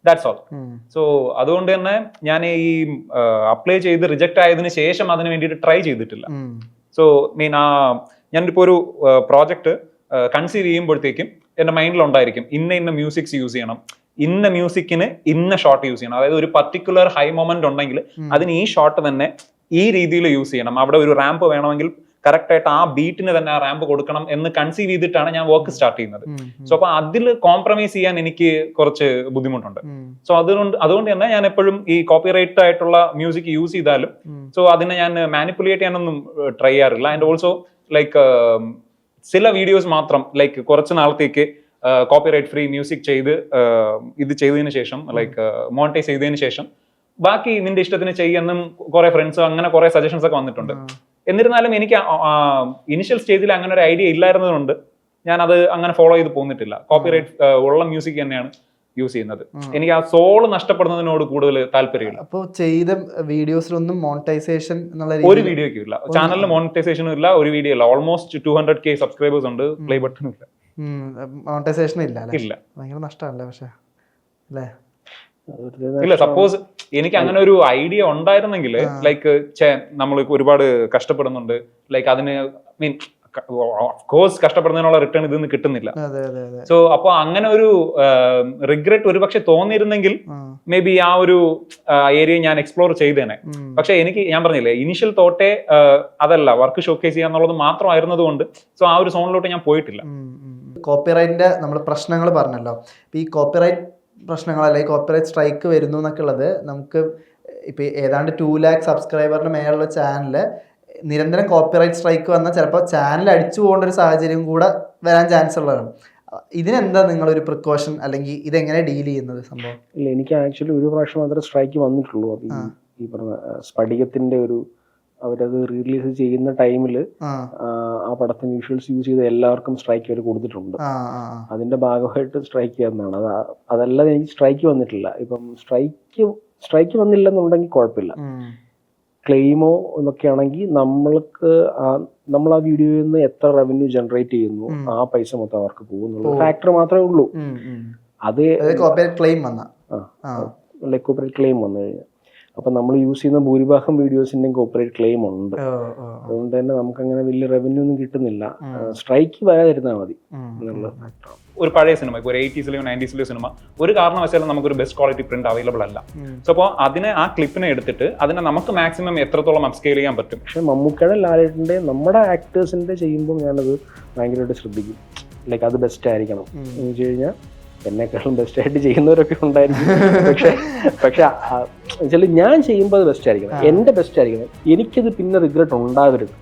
ദാറ്റ്സ് ഓൾ. സോ അതുകൊണ്ട് തന്നെ ഞാൻ ഈ അപ്ലൈ ചെയ്ത് റിജക്ട് ആയതിനു ശേഷം അതിന് വേണ്ടിയിട്ട് ട്രൈ ചെയ്തിട്ടില്ല. സോ ഞാനിപ്പോ ഒരു പ്രോജക്റ്റ് കൺസീവ് ചെയ്യുമ്പോഴത്തേക്കും എന്റെ മൈൻഡിൽ ഉണ്ടായിരിക്കും ഇന്ന മ്യൂസിക്സ് യൂസ് ചെയ്യണം, ഇന്ന മ്യൂസിക്കിന് ഇന്ന ഷോട്ട് യൂസ് ചെയ്യണം. അതായത് ഒരു പർട്ടിക്കുലർ ഹൈ മൊമെന്റ് ഉണ്ടെങ്കിൽ അതിന് ഈ ഷോട്ട് തന്നെ ഈ രീതിയിൽ യൂസ് ചെയ്യണം. അവിടെ ഒരു റാമ്പ് വേണമെങ്കിൽ കറക്റ്റ് ആയിട്ട് ആ ബീറ്റിന് തന്നെ ആ റാമ്പ് കൊടുക്കണം എന്ന് കൺസീവ് ചെയ്തിട്ടാണ് ഞാൻ വർക്ക് സ്റ്റാർട്ട് ചെയ്യുന്നത്. സോ അപ്പൊ അതിൽ കോംപ്രമൈസ് ചെയ്യാൻ എനിക്ക് കുറച്ച് ബുദ്ധിമുട്ടുണ്ട്. സോ അതുകൊണ്ട് തന്നെ ഞാൻ എപ്പോഴും ഈ കോപ്പിറൈറ്റ് ആയിട്ടുള്ള മ്യൂസിക് യൂസ് ചെയ്താലും സോ അതിനെ ഞാൻ മാനിപ്പുലേറ്റ് ചെയ്യാനൊന്നും ട്രൈ ചെയ്യാറില്ല. ആൻഡ് ഓൾസോ ലൈക്ക് ചില വീഡിയോസ് മാത്രം ലൈക്ക് കുറച്ച് നാളത്തേക്ക് കോപ്പിറൈറ്റ് ഫ്രീ മ്യൂസിക് ചെയ്ത് ഇത് ചെയ്തതിനു ശേഷം ലൈക്ക് മോണിറ്റൈസ് ചെയ്തതിനു ശേഷം ബാക്കി നിന്റെ ഇഷ്ടത്തിന് ചെയ്യുമെന്നും കുറെ ഫ്രണ്ട്സ് അങ്ങനെ കുറെ സജഷൻസ് ഒക്കെ വന്നിട്ടുണ്ട്. എന്നിരുന്നാലും എനിക്ക് ഇനിഷ്യൽ സ്റ്റേജിൽ അങ്ങനെ ഒരു ഐഡിയ ഇല്ലായിരുന്നതുകൊണ്ട് ഞാൻ അത് അങ്ങനെ ഫോളോ ചെയ്ത് പോന്നിട്ടില്ല. കോപ്പിറൈറ്റ് ഉള്ള മ്യൂസിക് തന്നെയാണ് യൂസ് ചെയ്യുന്നത്. എനിക്ക് ആ സോള് നഷ്ടപ്പെടുന്നതിനോട് കൂടുതൽ താല്പര്യമില്ല. അപ്പോൾ ചെയ്ത വീഡിയോസിലൊന്നും മോണിറ്റൈസേഷൻ എന്നുള്ള ഒരു വീഡിയോയ്ക്കും ഇല്ല, ചാനലിന് മോണിറ്റൈസേഷനും ഇല്ല, ഒരു വീഡിയോ ഇല്ല. ഓൾമോസ്റ്റ് 200K സബ്സ്ക്രൈബേഴ്സ് ഉണ്ട്, പ്ലേ ബട്ടണും ഇല്ല. മോണിറ്റൈസേഷൻ ഇല്ല അല്ലേ? ഇല്ല, ഭയങ്കര നഷ്ടമല്ലേ പക്ഷേ അല്ലേ? ഇല്ല. സപ്പോസ് എനിക്ക് അങ്ങനെ ഒരു ഐഡിയ ഉണ്ടായിരുന്നെങ്കിൽ, ലൈക്ക് നമ്മൾ ഒരുപാട് കഷ്ടപ്പെടുന്നുണ്ട്, ലൈക്ക് അതിന് മീൻ ഓഫ്കോഴ്സ് കഷ്ടപ്പെടുന്നതിനുള്ള റിട്ടേൺ ഇതിന്ന് കിട്ടുന്നില്ല. സോ അപ്പൊ അങ്ങനെ ഒരു റിഗ്രറ്റ് ഒരുപക്ഷെ തോന്നിയിരുന്നെങ്കിൽ മേ ബി ആ ഒരു ഏരിയ ഞാൻ എക്സ്പ്ലോർ ചെയ്തേനെ. പക്ഷെ എനിക്ക് ഞാൻ പറഞ്ഞില്ലേ, ഇനിഷ്യൽ തോട്ടെ അതല്ല, വർക്ക് ഷോക്കേസ് ചെയ്യാന്നുള്ളത് മാത്രമായിരുന്നത് കൊണ്ട് സോ ആ ഒരു സോണിലോട്ട് ഞാൻ പോയിട്ടില്ല. കോപ്പിറൈറ്റിന്റെ നമ്മൾ പ്രശ്നങ്ങൾ പറഞ്ഞല്ലോ. ഈ കോപ്പിറൈറ്റ് പ്രശ്നങ്ങൾ അല്ലെങ്കിൽ കോപ്പിറൈറ്റ് സ്ട്രൈക്ക് വരുന്നു എന്നൊക്കെ ഉള്ളത് നമുക്ക് ഇപ്പൊ ഏതാണ്ട് 2 lakh സബ്സ്ക്രൈബറിന് മേലുള്ള ചാനല് നിരന്തരം കോപ്പിറൈറ്റ് സ്ട്രൈക്ക് വന്നാൽ ചിലപ്പോൾ ചാനൽ അടിച്ചു പോകേണ്ട ഒരു സാഹചര്യം കൂടെ വരാൻ ചാൻസ് ഉള്ളതാണ്. ഇതിനെന്താ നിങ്ങളൊരു പ്രിക്കോഷൻ അല്ലെങ്കിൽ ഇതെങ്ങനെ ഡീൽ ചെയ്യുന്നത് സംഭവം? ഇല്ല, എനിക്ക് ആക്ച്വലി ഒരു പ്രാവശ്യം മാത്രമേ സ്ട്രൈക്ക് വന്നിട്ടുള്ളൂ. അത് ഈ പറഞ്ഞ സ്ഫടികത്തിന്റെ ഒരു അവരത് റിലീസ് ചെയ്യുന്ന ടൈമിൽ ആ പടത്തിന് വിഷ്വൽസ് യൂസ് ചെയ്ത് എല്ലാവർക്കും സ്ട്രൈക്ക് അവർ കൊടുത്തിട്ടുണ്ട്. അതിന്റെ ഭാഗമായിട്ട് സ്ട്രൈക്ക് ചെയ്യുന്നതാണ്. അതല്ലാതെ എനിക്ക് സ്ട്രൈക്ക് വന്നിട്ടില്ല. ഇപ്പം സ്ട്രൈക്ക് വന്നില്ലെന്നുണ്ടെങ്കിൽ കുഴപ്പമില്ല. ക്ലെയിമോ എന്നൊക്കെ ആണെങ്കിൽ നമ്മൾ ആ വീഡിയോയിൽ നിന്ന് എത്ര റവന്യൂ ജനറേറ്റ് ചെയ്യുന്നു ആ പൈസ മൊത്തം അവർക്ക് പോകുന്നുള്ള ഫാക്ടർ മാത്രമേ ഉള്ളൂ. അത് കോപ്പിറൈറ്റ് ക്ലെയിം വന്നു കഴിഞ്ഞാൽ അപ്പൊ നമ്മൾ യൂസ് ചെയ്യുന്ന ഭൂരിഭാഗം വീഡിയോസിന്റെയും കോപ്പറേറ്റ് ക്ലെയിം ഉണ്ട്. അതുകൊണ്ട് തന്നെ നമുക്ക് അങ്ങനെ വലിയ റവന്യൂ ഒന്നും കിട്ടുന്നില്ല. സ്ട്രൈക്ക് വരാതിരുന്നാൽ മതി എന്നുള്ള ഫാക്ടറാണ്. ഒരു പഴയ സിനിമ, ഇപ്പോൾ ഒരു 80s-ലെയോ 90s-ലെയോ സിനിമ ഒരു കാരണവശാലും നമുക്കൊരു ബെസ്റ്റ് ക്വാളിറ്റി പ്രിന്റ് അവൈലബിൾ അല്ല. സോ അപ്പോൾ അതിനെ ആ ക്ലിപ്പിനെ എടുത്തിട്ട് അതിനെ നമുക്ക് മാക്സിമം എത്രത്തോളം അപ്സ്കെയിൽ ചെയ്യാൻ പറ്റും. പക്ഷെ മമ്മൂക്കയുടെ ലാലേട്ടന്റെ നമ്മുടെ ആക്ടേഴ്സിന്റെ ചെയ്യുമ്പോൾ ഞാനത് ഭയങ്കരമായിട്ട് ശ്രദ്ധിക്കും. ലൈക്ക് അത് ബെസ്റ്റ് ആയിരിക്കണം എന്ന് വെച്ച് കഴിഞ്ഞാൽ എന്നെക്കാളും ബെസ്റ്റ് ആയിട്ട് ചെയ്യുന്നവരൊക്കെ ഉണ്ടായിരിക്കും. പക്ഷെ ഞാൻ ചെയ്യുമ്പോൾ അത് ബെസ്റ്റ് ആയിരിക്കണം, എന്റെ ബെസ്റ്റ് ആയിരിക്കണം. എനിക്കത് പിന്നെ റിഗ്രറ്റ് ഉണ്ടാവരുത്.